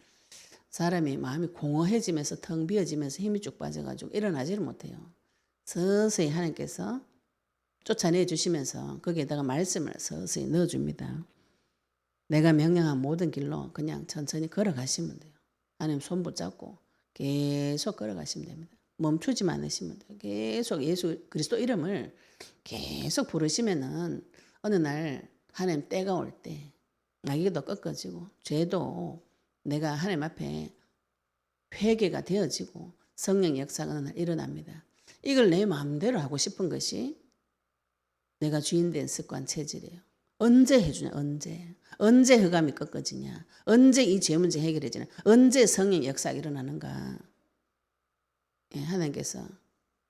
사람이 마음이 공허해지면서 텅 비어지면서 힘이 쭉 빠져가지고 일어나지를 못해요. 서서히 하나님께서 쫓아내 주시면서 거기에다가 말씀을 서서히 넣어줍니다. 내가 명령한 모든 길로 그냥 천천히 걸어가시면 돼요. 하나님 손 붙잡고 계속 걸어가시면 됩니다. 멈추지만 않으시면 돼요. 계속 예수 그리스도 이름을 계속 부르시면은 어느 날 하나님 때가 올 때 마귀도 꺾어지고 죄도 내가 하나님 앞에 회개가 되어지고 성령 역사가 어느 날 일어납니다. 이걸 내 마음대로 하고 싶은 것이 내가 주인된 습관 체질이에요. 언제 해주냐? 언제 흑암이 꺾어지냐? 언제 이 죄 문제 해결해지냐? 언제 성령 역사가 일어나는가? 예, 하나님께서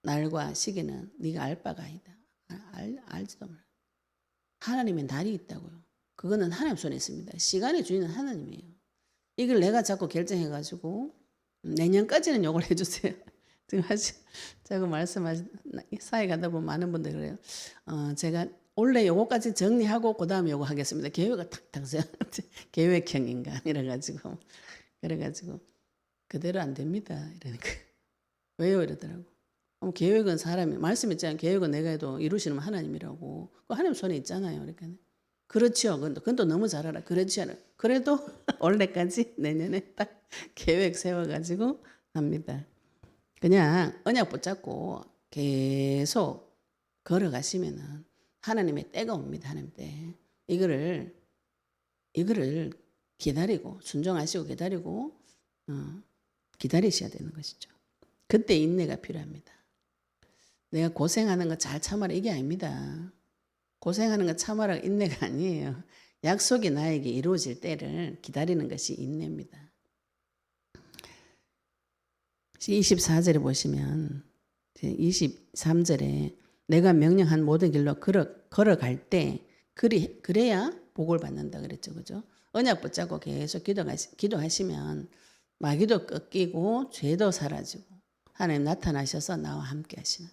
날과 시기는 네가 알 바가 아니다. 알지도 몰라. 하나님의 날이 있다고요. 그거는 하나님 손에 있습니다. 시간의 주인은 하나님이에요. 이걸 내가 자꾸 결정해가지고 내년까지는 요걸 해주세요. 지금 자꾸 사회 가다 보면 많은 분들이 그래요. 제가 원래 요거까지 정리하고 그 다음에 요거 하겠습니다. 계획을 탁탁 세워. 계획형 인간 이래가지고 그래가지고 그대로 안 됩니다. 이러니까 왜요 이러더라고. 계획은 사람이 말씀 있잖아요. 계획은 내가 해도 이루시는 하나님이라고. 그 하나님 손에 있잖아요. 그러니까 그렇죠. 그건 또 너무 잘 알아. 그렇지 않아. 그래도 올해까지 내년에 딱 계획 세워가지고 합니다. 그냥 언약 붙잡고 계속 걸어가시면은 하나님의 때가 옵니다. 하나님 때. 이거를 기다리고 순종하시고 기다리고 기다리셔야 되는 것이죠. 그때 인내가 필요합니다. 내가 고생하는 거 잘 참아라 이게 아닙니다. 고생하는 거 참아라 인내가 아니에요. 약속이 나에게 이루어질 때를 기다리는 것이 인내입니다. 24절에 보시면 23절에 내가 명령한 모든 길로 걸어갈 때 그래야 복을 받는다 그랬죠. 그죠? 언약 붙잡고 계속 기도하시면 마귀도 꺾이고 죄도 사라지고 하나님 나타나셔서 나와 함께 하시는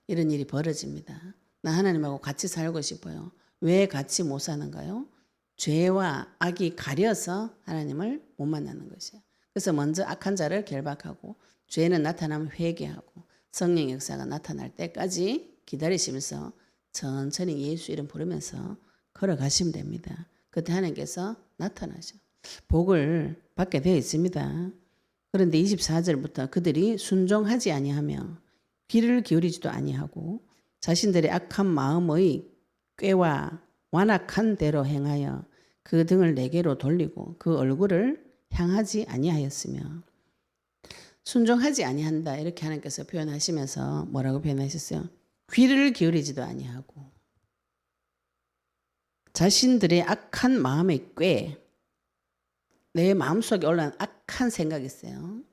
이런 일이 벌어집니다. 나 하나님하고 같이 살고 싶어요. 왜 같이 못 사는가요? 죄와 악이 가려서 하나님을 못 만나는 것이에요. 그래서 먼저 악한 자를 결박하고 죄는 나타나면 회개하고 성령 역사가 나타날 때까지 기다리시면서 천천히 예수 이름 부르면서 걸어가시면 됩니다. 그때 하나님께서 나타나셔. 복을 받게 되어 있습니다. 그런데 24절부터 그들이 순종하지 아니하며 귀를 기울이지도 아니하고 자신들의 악한 마음의 꾀와 완악한 대로 행하여 그 등을 내게로 돌리고 그 얼굴을 향하지 아니하였으며 순종하지 아니한다 이렇게 하나님께서 표현하시면서 뭐라고 표현하셨어요? 귀를 기울이지도 아니하고 자신들의 악한 마음의 꾀 내 마음속에 올라온 악한 생각이 있어요.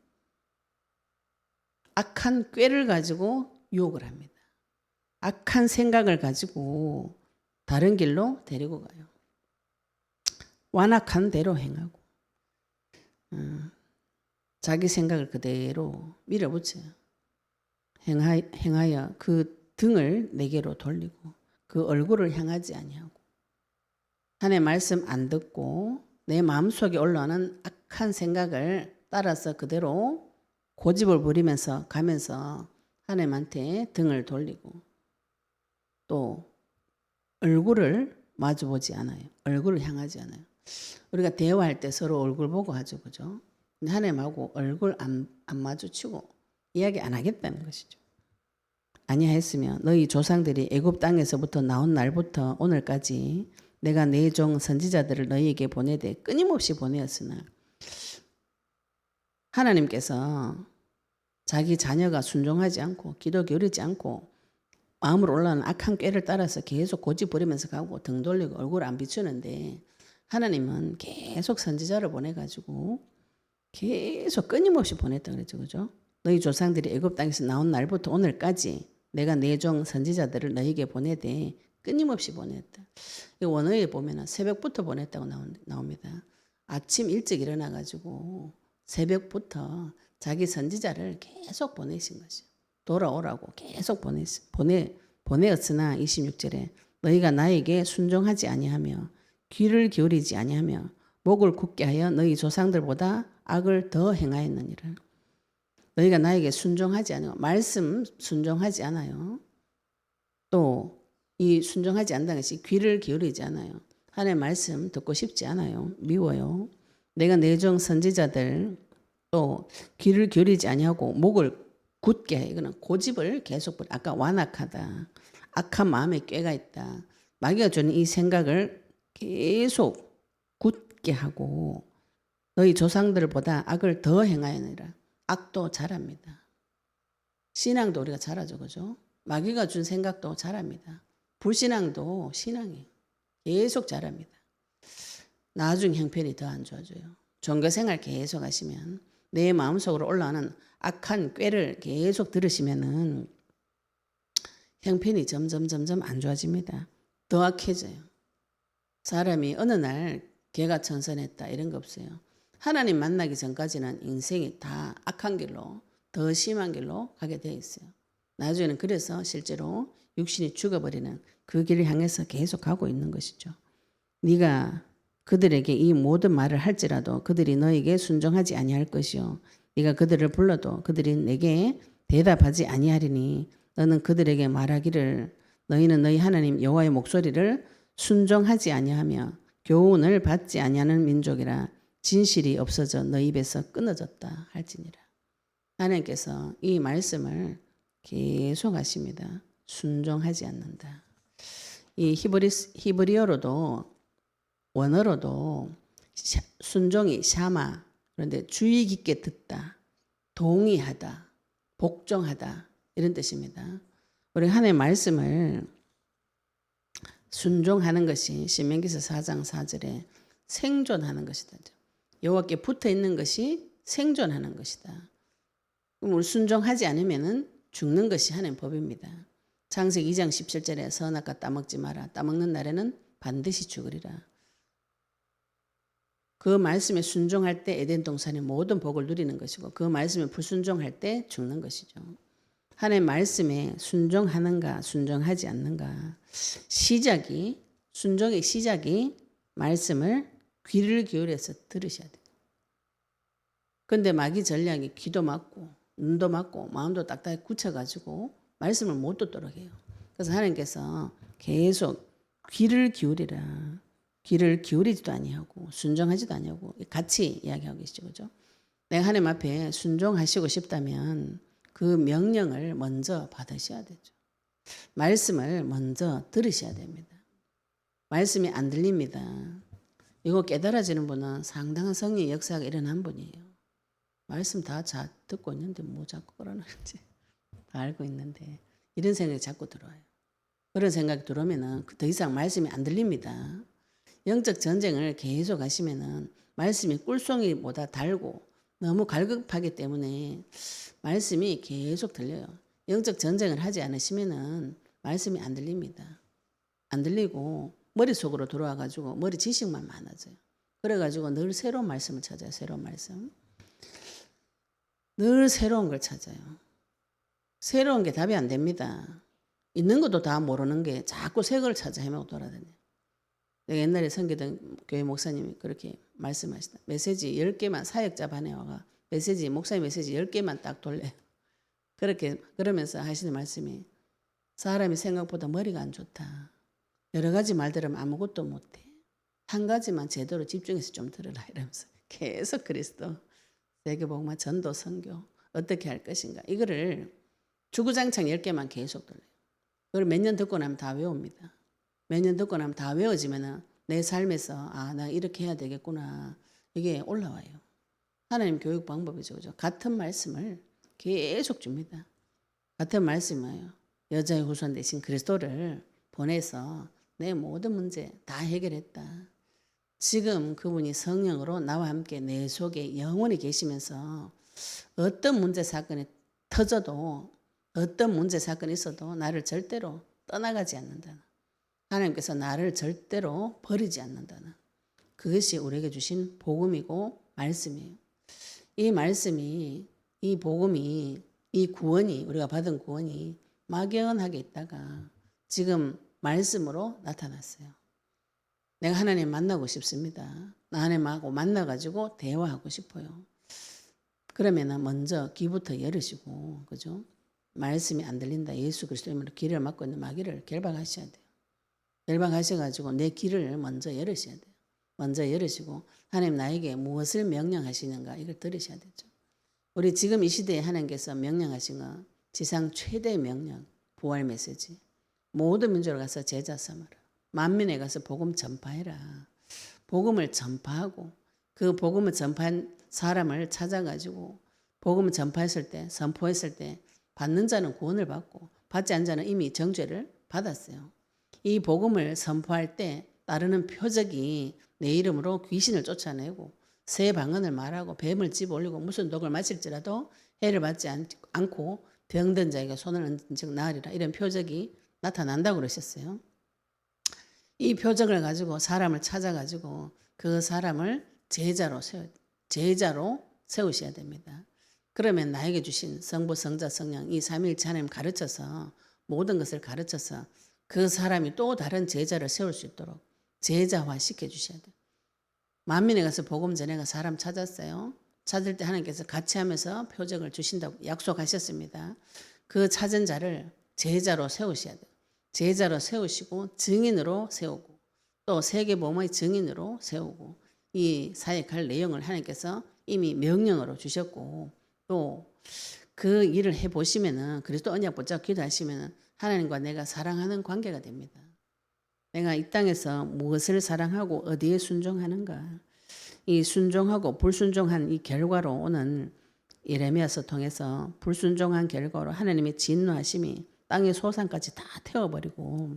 악한 꾀를 가지고 유혹을 합니다. 악한 생각을 가지고 다른 길로 데리고 가요. 완악한 대로 행하고 자기 생각을 그대로 밀어붙여요. 행하여 그 등을 내게로 돌리고 그 얼굴을 향하지 아니하고 하나님의 말씀 안 듣고 내 마음속에 올라오는 악한 생각을 따라서 그대로 고집을 부리면서 가면서 하나님한테 등을 돌리고 또 얼굴을 마주보지 않아요. 얼굴을 향하지 않아요. 우리가 대화할 때 서로 얼굴 보고 하죠. 그죠? 근데 하나님하고 얼굴 안 마주치고 이야기 안 하겠다는 것이죠. 아니하였으면 너희 조상들이 애굽 땅에서부터 나온 날부터 오늘까지 내가 내 종 선지자들을 너희에게 보내되 끊임없이 보내었으나 하나님께서 자기 자녀가 순종하지 않고 기도 기울이지 않고 마음으로 올라오는 악한 꾀를 따라서 계속 고집 부리면서 가고 등 돌리고 얼굴 안 비추는데 하나님은 계속 선지자를 보내가지고 계속 끊임없이 보냈다 그랬죠. 그죠? 너희 조상들이 애굽 땅에서 나온 날부터 오늘까지 내가 내 종 선지자들을 너희에게 보내되 끊임없이 보냈다. 원어에 보면 새벽부터 보냈다고 나옵니다. 아침 일찍 일어나가지고 새벽부터 자기 선지자를 계속 보내신 것이요. 돌아오라고 계속 보내었으나 26절에 너희가 나에게 순종하지 아니하며 귀를 기울이지 아니하며 목을 굳게 하여 너희 조상들보다 악을 더 행하였느니라. 너희가 나에게 순종하지 않아요. 말씀 순종하지 않아요. 또 이 순종하지 않는 것이 귀를 기울이지 않아요. 하나님의 말씀 듣고 싶지 않아요. 미워요. 내가 내종 선지자들 또 귀를 기울이지 아니하고 목을 굳게 해. 이거는 고집을 계속 부려. 아까 완악하다. 악한 마음에 꾀가 있다. 마귀가 주는 이 생각을 계속 굳게 하고 너희 조상들보다 악을 더 행하여니라. 악도 잘합니다. 신앙도 우리가 잘하죠. 그죠? 마귀가 준 생각도 잘합니다. 불신앙도 신앙이 계속 잘합니다. 나중 형편이 더 안 좋아져요. 종교생활 계속 하시면 내 마음속으로 올라오는 악한 꾀를 계속 들으시면은 형편이 점점 안 좋아집니다. 더 악해져요. 사람이 어느 날 개가천선했다 이런 거 없어요. 하나님 만나기 전까지는 인생이 다 악한 길로 더 심한 길로 가게 돼 있어요. 나중에는 그래서 실제로 육신이 죽어버리는 그 길을 향해서 계속 가고 있는 것이죠. 네가 그들에게 이 모든 말을 할지라도 그들이 너에게 순종하지 아니할 것이요. 네가 그들을 불러도 그들이 내게 대답하지 아니하리니 너는 그들에게 말하기를 너희는 너희 하나님 여호와의 목소리를 순종하지 아니하며 교훈을 받지 아니하는 민족이라 진실이 없어져 너희 입에서 끊어졌다 할지니라. 하나님께서 이 말씀을 계속 하십니다. 순종하지 않는다. 이 히브리어로도 원어로도 순종이 샤마 그런데 주의 깊게 듣다, 동의하다, 복종하다 이런 뜻입니다. 우리 하나님의 말씀을 순종하는 것이 신명기서 4장 4절에 생존하는 것이다. 여호와께 붙어 있는 것이 생존하는 것이다. 그럼 우리 순종하지 않으면은 죽는 것이 하나님의 법입니다. 창세기 2장 17절에 선악과 따먹지 마라. 따먹는 날에는 반드시 죽으리라. 그 말씀에 순종할 때 에덴 동산의 모든 복을 누리는 것이고 그 말씀에 불순종할 때 죽는 것이죠. 하나님의 말씀에 순종하는가 순종하지 않는가 순종의 시작이 말씀을 귀를 기울여서 들으셔야 돼요. 그런데 마귀 전략이 귀도 막고 눈도 막고 마음도 딱딱히 굳혀가지고 말씀을 못 듣도록 해요. 그래서 하나님께서 계속 귀를 기울이라. 귀를 기울이지도 아니하고 순종하지도 아니하고 같이 이야기하고 계시죠. 그죠? 내가 하나님 앞에 순종하시고 싶다면 그 명령을 먼저 받으셔야 되죠. 말씀을 먼저 들으셔야 됩니다. 말씀이 안 들립니다. 이거 깨달아지는 분은 상당한 성령의 역사가 일어난 분이에요. 말씀 다 듣고 있는데 뭐 자꾸 그러는지 다 알고 있는데 이런 생각이 자꾸 들어와요. 그런 생각이 들어오면 더 이상 말씀이 안 들립니다. 영적 전쟁을 계속 하시면은 말씀이 꿀송이보다 달고 너무 갈급하기 때문에 말씀이 계속 들려요. 영적 전쟁을 하지 않으시면은 말씀이 안 들립니다. 안 들리고 머릿속으로 들어와가지고 머리 지식만 많아져요. 그래가지고 늘 새로운 말씀을 찾아요. 새로운 말씀. 늘 새로운 걸 찾아요. 새로운 게 답이 안 됩니다. 있는 것도 다 모르는 게 자꾸 새 걸 찾아 헤매고 돌아다녀요. 내가 옛날에 섬기던 교회 목사님이 그렇게 말씀하시다. 메시지 10개만 사역자 반에 와가 목사님 메시지 10개만 딱 돌려요. 그렇게 그러면서 하시는 말씀이 사람이 생각보다 머리가 안 좋다. 여러 가지 말 들으면 아무것도 못해. 한 가지만 제대로 집중해서 좀 들으라 이러면서 계속 그리스도 세계복음화 전도 선교 어떻게 할 것인가 이거를 주구장창 10개만 계속 돌려요. 그걸 몇 년 듣고 나면 다 외웁니다. 몇 년 듣고 나면 다 외워지면 내 삶에서 나 이렇게 해야 되겠구나 이게 올라와요. 하나님 교육 방법이죠. 그죠? 같은 말씀을 계속 줍니다. 같은 말씀이에요. 여자의 후손 대신 그리스도를 보내서 내 모든 문제 다 해결했다. 지금 그분이 성령으로 나와 함께 내 속에 영원히 계시면서 어떤 문제 사건이 터져도 어떤 문제 사건이 있어도 나를 절대로 떠나가지 않는다는 하나님께서 나를 절대로 버리지 않는다는 그것이 우리에게 주신 복음이고 말씀이에요. 이 말씀이 이 복음이 이 구원이 우리가 받은 구원이 막연하게 있다가 지금 말씀으로 나타났어요. 내가 하나님 만나고 싶습니다. 나 하나님하고 만나가지고 대화하고 싶어요. 그러면 먼저 귀부터 열으시고 그죠? 말씀이 안 들린다. 예수 그리스도 이름으로 귀를 막고 있는 마귀를 결박하셔야 돼요. 열방하셔가지고 내 길을 먼저 열으셔야 돼요. 먼저 열으시고 하나님 나에게 무엇을 명령하시는가 이걸 들으셔야 되죠. 우리 지금 이 시대에 하나님께서 명령하신 건 지상 최대의 명령, 부활 메시지. 모든 민족을 가서 제자 삼으라. 만민에 가서 복음 전파해라. 복음을 전파하고 그 복음을 전파한 사람을 찾아가지고 복음을 전파했을 때, 선포했을 때 받는 자는 구원을 받고 받지 않은 자는 이미 정죄를 받았어요. 이 복음을 선포할 때 따르는 표적이 내 이름으로 귀신을 쫓아내고 새 방언을 말하고 뱀을 집어올리고 무슨 독을 마실지라도 해를 받지 않고 병든 자에게 손을 얹은 즉 나으리라 이런 표적이 나타난다고 그러셨어요. 이 표적을 가지고 사람을 찾아가지고 그 사람을 제자로 세우셔야 됩니다. 그러면 나에게 주신 성부, 성자, 성령 이 삼위일체 하나님 가르쳐서 모든 것을 가르쳐서 그 사람이 또 다른 제자를 세울 수 있도록 제자화 시켜주셔야 돼요. 만민에 가서 복음 전해가 사람 찾았어요. 찾을 때 하나님께서 같이 하면서 표적을 주신다고 약속하셨습니다. 그 찾은 자를 제자로 세우셔야 돼요. 제자로 세우시고 증인으로 세우고 또 세계복음의 증인으로 세우고 이 사역할 내용을 하나님께서 이미 명령으로 주셨고 또 그 일을 해보시면은 그리스도 언약 붙잡고 기도하시면은 하나님과 내가 사랑하는 관계가 됩니다. 내가 이 땅에서 무엇을 사랑하고 어디에 순종하는가 이 순종하고 불순종한 이 결과로 오는 예레미야서 통해서 불순종한 결과로 하나님의 진노하심이 땅의 소산까지 다 태워버리고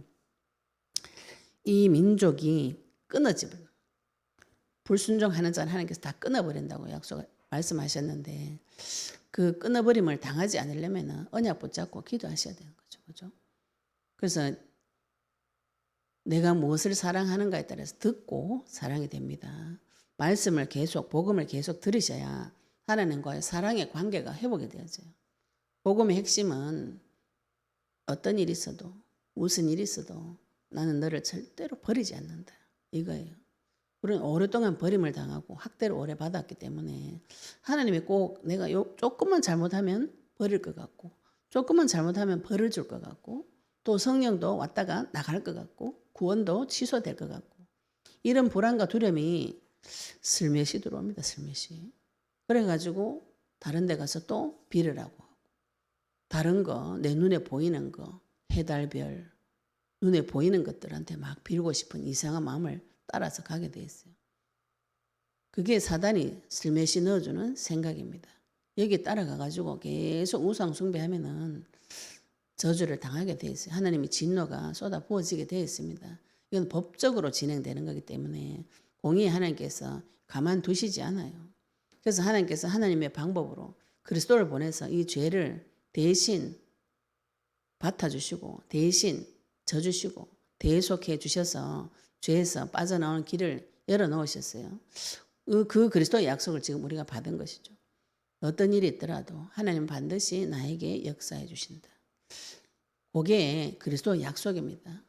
이 민족이 끊어지고 불순종하는 자는 하나님께서 다 끊어버린다고 말씀하셨는데 그 끊어버림을 당하지 않으려면 언약 붙잡고 기도하셔야 되는 거죠. 그죠? 그래서 내가 무엇을 사랑하는가에 따라서 듣고 사랑이 됩니다. 말씀을 계속 복음을 계속 들으셔야 하나님과의 사랑의 관계가 회복이 되어져요. 복음의 핵심은 어떤 일이 있어도 무슨 일이 있어도 나는 너를 절대로 버리지 않는다. 이거예요. 우리는 오랫동안 버림을 당하고 학대를 오래 받았기 때문에 하나님이 꼭 내가 조금만 잘못하면 버릴 것 같고 조금만 잘못하면 벌을 줄 것 같고 또 성령도 왔다가 나갈 것 같고 구원도 취소될 것 같고 이런 불안과 두려움이 슬며시 들어옵니다. 슬며시. 그래가지고 다른 데 가서 또 빌으라고 하고 다른 거 내 눈에 보이는 거 해달별 눈에 보이는 것들한테 막 빌고 싶은 이상한 마음을 따라서 가게 돼 있어요. 그게 사단이 슬며시 넣어주는 생각입니다. 여기 따라가가지고 계속 우상 숭배하면은 저주를 당하게 돼 있어요. 하나님의 진노가 쏟아 부어지게 되어 있습니다. 이건 법적으로 진행되는 거기 때문에 공의의 하나님께서 가만두시지 않아요. 그래서 하나님께서 하나님의 방법으로 그리스도를 보내서 이 죄를 대신 맡아주시고 대신 져주시고 대속해 주셔서 죄에서 빠져나오는 길을 열어놓으셨어요. 그 그리스도의 약속을 지금 우리가 받은 것이죠. 어떤 일이 있더라도 하나님 반드시 나에게 역사해 주신다. 그게 그리스도의 약속입니다.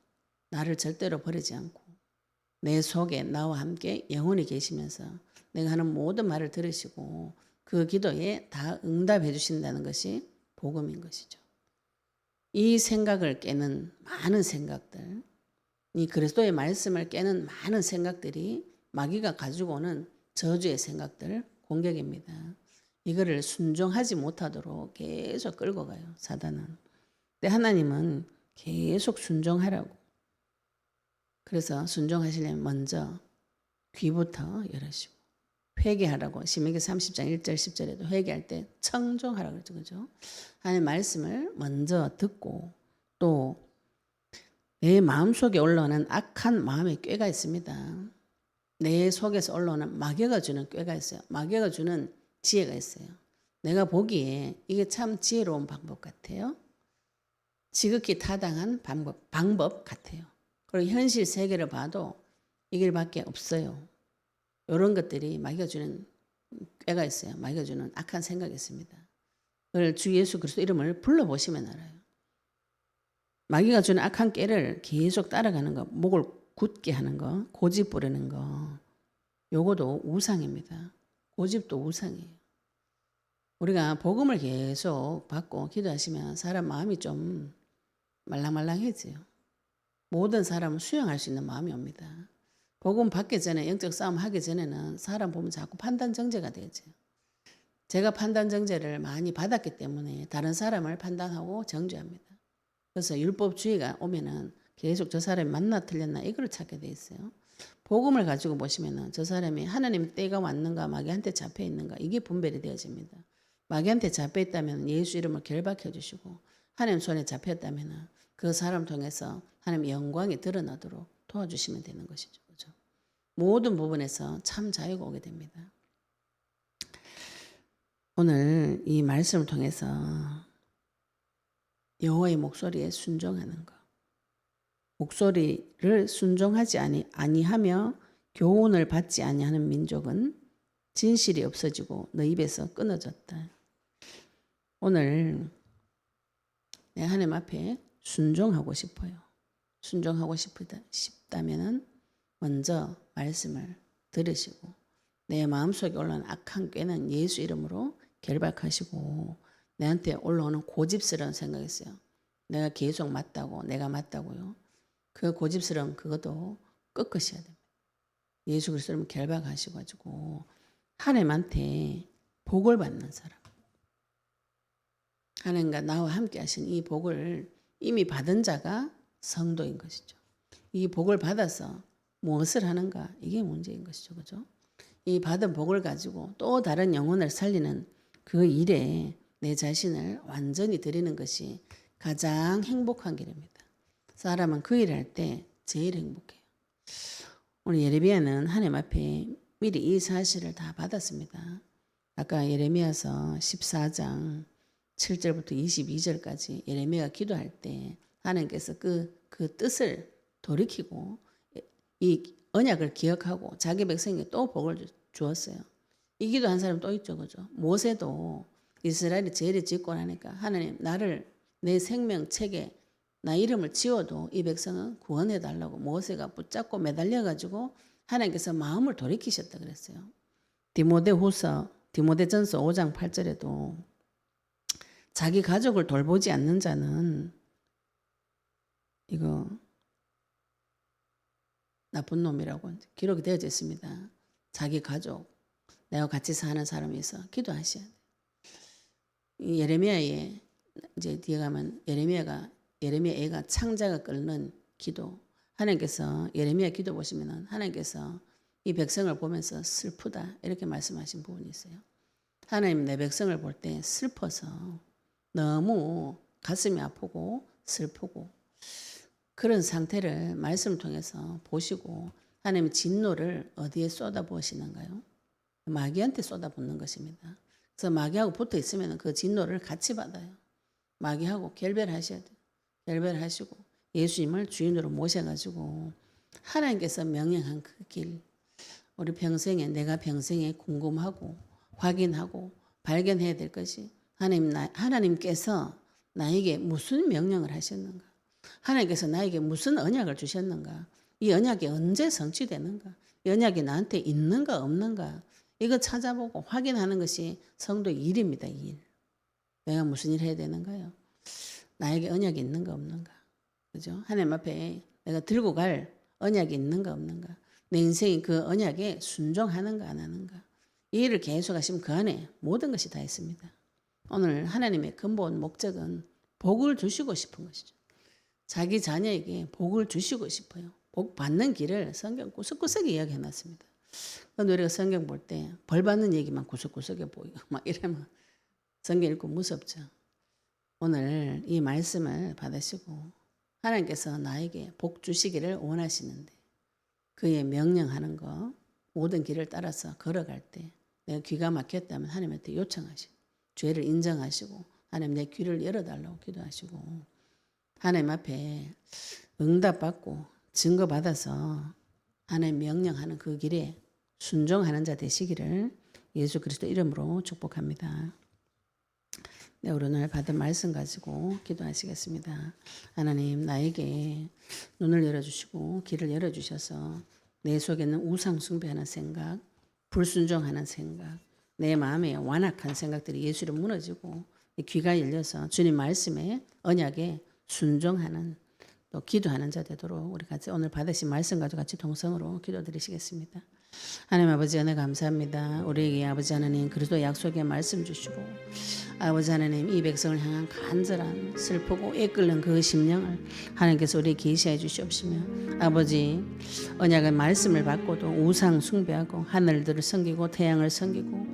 나를 절대로 버리지 않고 내 속에 나와 함께 영원히 계시면서 내가 하는 모든 말을 들으시고 그 기도에 다 응답해 주신다는 것이 복음인 것이죠. 이 생각을 깨는 많은 생각들, 이 그리스도의 말씀을 깨는 많은 생각들이 마귀가 가지고 오는 저주의 생각들, 공격입니다. 이거를 순종하지 못하도록 계속 끌고 가요, 사단은. 근데 하나님은 계속 순종하라고. 그래서 순종하시려면 먼저 귀부터 열으시고 회개하라고 신명기 30장 1절 10절에도 회개할 때 청종하라고 그러죠. 그죠? 하나님의 말씀을 먼저 듣고 또 내 마음속에 올라오는 악한 마음의 꾀가 있습니다. 내 속에서 올라오는 마귀가 주는 꾀가 있어요. 마귀가 주는 지혜가 있어요. 내가 보기에 이게 참 지혜로운 방법 같아요. 지극히 타당한 방법 같아요. 그리고 현실 세계를 봐도 이 길밖에 없어요. 이런 것들이 마귀가 주는 꾀가 있어요. 마귀가 주는 악한 생각이 있습니다. 그걸 주 예수 그리스도 이름을 불러보시면 알아요. 마귀가 주는 악한 꾀를 계속 따라가는 거, 목을 굳게 하는 거, 고집 부리는 거, 요거도 우상입니다. 고집도 우상이에요. 우리가 복음을 계속 받고 기도하시면 사람 마음이 좀 말랑말랑해져요. 모든 사람을 수용할 수 있는 마음이 옵니다. 복음 받기 전에 영적 싸움 하기 전에는 사람 보면 자꾸 판단 정죄가 되죠. 제가 판단 정죄를 많이 받았기 때문에 다른 사람을 판단하고 정죄합니다. 그래서 율법주의가 오면은 계속 저 사람이 맞나 틀렸나 이걸 찾게 돼 있어요. 복음을 가지고 보시면은 저 사람이 하나님의 때가 왔는가 마귀한테 잡혀 있는가 이게 분별이 되어집니다. 마귀한테 잡혀 있다면 예수 이름을 결박해 주시고 하나님 손에 잡혔다면은 그 사람 통해서 하나님의 영광이 드러나도록 도와주시면 되는 것이죠. 그렇죠? 모든 부분에서 참 자유가 오게 됩니다. 오늘 이 말씀을 통해서 여호와의 목소리에 순종하는 것. 목소리를 순종하지 아니하며 교훈을 받지 아니하는 민족은 진실이 없어지고 너 입에서 끊어졌다. 오늘 내 하나님 앞에 순종하고 싶어요. 순종하고 싶다면은 먼저 말씀을 들으시고 내 마음속에 올라오는 악한 꾀는 예수 이름으로 결박하시고 내한테 올라오는 고집스러운 생각이 있어요. 내가 계속 맞다고 내가 맞다고요. 그 고집스러운 그것도 꺾으셔야 됩니다. 예수 그리스도를 결박하시고 가지고 하나님한테 복을 받는 사람. 하나님과 나와 함께 하신 이 복을 이미 받은 자가 성도인 것이죠. 이 복을 받아서 무엇을 하는가 이게 문제인 것이죠. 그죠? 이 받은 복을 가지고 또 다른 영혼을 살리는 그 일에 내 자신을 완전히 드리는 것이 가장 행복한 길입니다. 사람은 그 일을 할 때 제일 행복해요. 오늘 예레미야는 하나님 앞에 미리 이 사실을 다 받았습니다. 아까 예레미야서 14장 7절부터 22절까지 예레미야가 기도할 때 하나님께서 그 뜻을 돌이키고 이 언약을 기억하고 자기 백성에게 또 복을 주었어요. 이 기도한 사람 또 있죠. 그죠? 모세도 이스라엘이 죄를 짓고 나니까 하나님 나를 내 생명책에 나 이름을 지워도 이 백성은 구원해 달라고 모세가 붙잡고 매달려 가지고 하나님께서 마음을 돌이키셨다 그랬어요. 디모데전서 5장 8절에도 자기 가족을 돌보지 않는 자는 이거 나쁜 놈이라고 기록이 되어져 있습니다. 자기 가족, 내가 같이 사는 사람이 있어 기도하셔야 돼요. 예레미야에 이제 뒤에 가면 예레미야 애가 창자가 끓는 기도. 하나님께서 예레미야 기도 보시면은 하나님께서 이 백성을 보면서 슬프다 이렇게 말씀하신 부분이 있어요. 하나님 내 백성을 볼 때 슬퍼서 너무 가슴이 아프고 슬프고 그런 상태를 말씀을 통해서 보시고 하나님의 진노를 어디에 쏟아부으시는가요? 마귀한테 쏟아붓는 것입니다. 그래서 마귀하고 붙어 있으면 그 진노를 같이 받아요. 마귀하고 결별하셔야 돼요. 결별하시고 예수님을 주인으로 모셔가지고 하나님께서 명령한 그 길, 우리 평생에 내가 평생에 궁금하고 확인하고 발견해야 될 것이 하나님께서 나에게 무슨 명령을 하셨는가? 하나님께서 나에게 무슨 언약을 주셨는가? 이 언약이 언제 성취되는가? 이 언약이 나한테 있는가 없는가? 이거 찾아보고 확인하는 것이 성도의 일입니다. 이 일. 내가 무슨 일 해야 되는가요? 나에게 언약이 있는가 없는가? 그죠? 하나님 앞에 내가 들고 갈 언약이 있는가 없는가? 내 인생이 그 언약에 순종하는가 안 하는가? 이 일을 계속 하시면 그 안에 모든 것이 다 있습니다. 오늘 하나님의 근본 목적은 복을 주시고 싶은 것이죠. 자기 자녀에게 복을 주시고 싶어요. 복 받는 길을 성경 구석구석에 이야기해 놨습니다. 그런데 우리가 성경 볼 때 벌 받는 얘기만 구석구석에 보이고 막 이러면 성경 읽고 무섭죠. 오늘 이 말씀을 받으시고 하나님께서 나에게 복 주시기를 원하시는데 그의 명령하는 거 모든 길을 따라서 걸어갈 때 내가 귀가 막혔다면 하나님한테 요청하시고 죄를 인정하시고 하나님 내 귀를 열어달라고 기도하시고 하나님 앞에 응답받고 증거받아서 하나님 명령하는 그 길에 순종하는 자 되시기를 예수 그리스도 이름으로 축복합니다. 네, 오늘 받은 말씀 가지고 기도하시겠습니다. 하나님 나에게 눈을 열어주시고 길을 열어주셔서 내 속에는 우상 숭배하는 생각, 불순종하는 생각, 내 마음에 완악한 생각들이 예수로 무너지고 귀가 열려서 주님 말씀에 언약에 순종하는 또 기도하는 자 되도록 우리 같이 오늘 받으신 말씀 가지고 같이 동성으로 기도드리시겠습니다. 하나님 아버지 은혜 감사합니다. 우리에게 아버지 하나님 그리스도 약속의 말씀 주시고 아버지 하나님 이 백성을 향한 간절한 슬프고 애끓는 그 심령을 하나님께서 우리에게 계시해 주시옵시며 아버지 언약의 말씀을 받고도 우상 숭배하고 하늘들을 섬기고 태양을 섬기고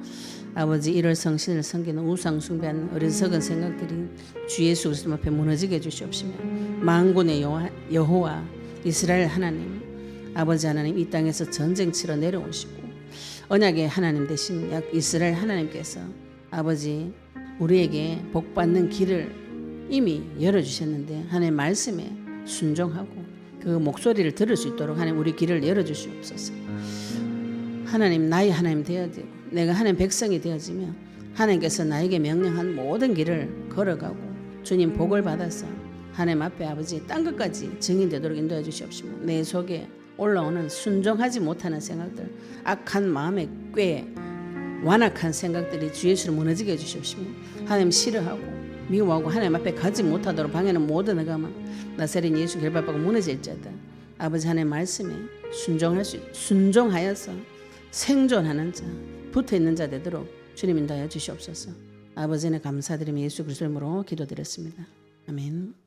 아버지 이를 성신을 섬기는 우상 숭배하는 어리석은 생각들이 주 예수 그리스도 앞에 무너지게 해주시옵시며 만군의 여호와 이스라엘 하나님 아버지 하나님 이 땅에서 전쟁 치러 내려오시고 언약의 하나님 되신 이스라엘 하나님께서 아버지 우리에게 복받는 길을 이미 열어주셨는데 하나님 말씀에 순종하고 그 목소리를 들을 수 있도록 하나님 우리 길을 열어주시옵소서. 하나님 나의 하나님 되어지고 내가 하나님 백성이 되어지며 하나님께서 나에게 명령한 모든 길을 걸어가고 주님 복을 받아서 하나님 앞에 아버지 땅 끝까지 증인되도록 인도해 주시옵시며 내 속에 올라오는 순종하지 못하는 생각들 악한 마음의 꾀 완악한 생각들이 주 예수를 무너지게 해주시옵시며 하나님 싫어하고 미워하고 하나님 앞에 가지 못하도록 방해는 모든 의가만 나사렛 예수 결박받고 무너질지어다. 아버지 하나님 말씀에 순종하여서 생존하는 자 붙어있는 자 되도록 주님 인도하여 주시옵소서. 아버지는 감사드리며 예수 그리스도 이름으로 기도드렸습니다. 아멘.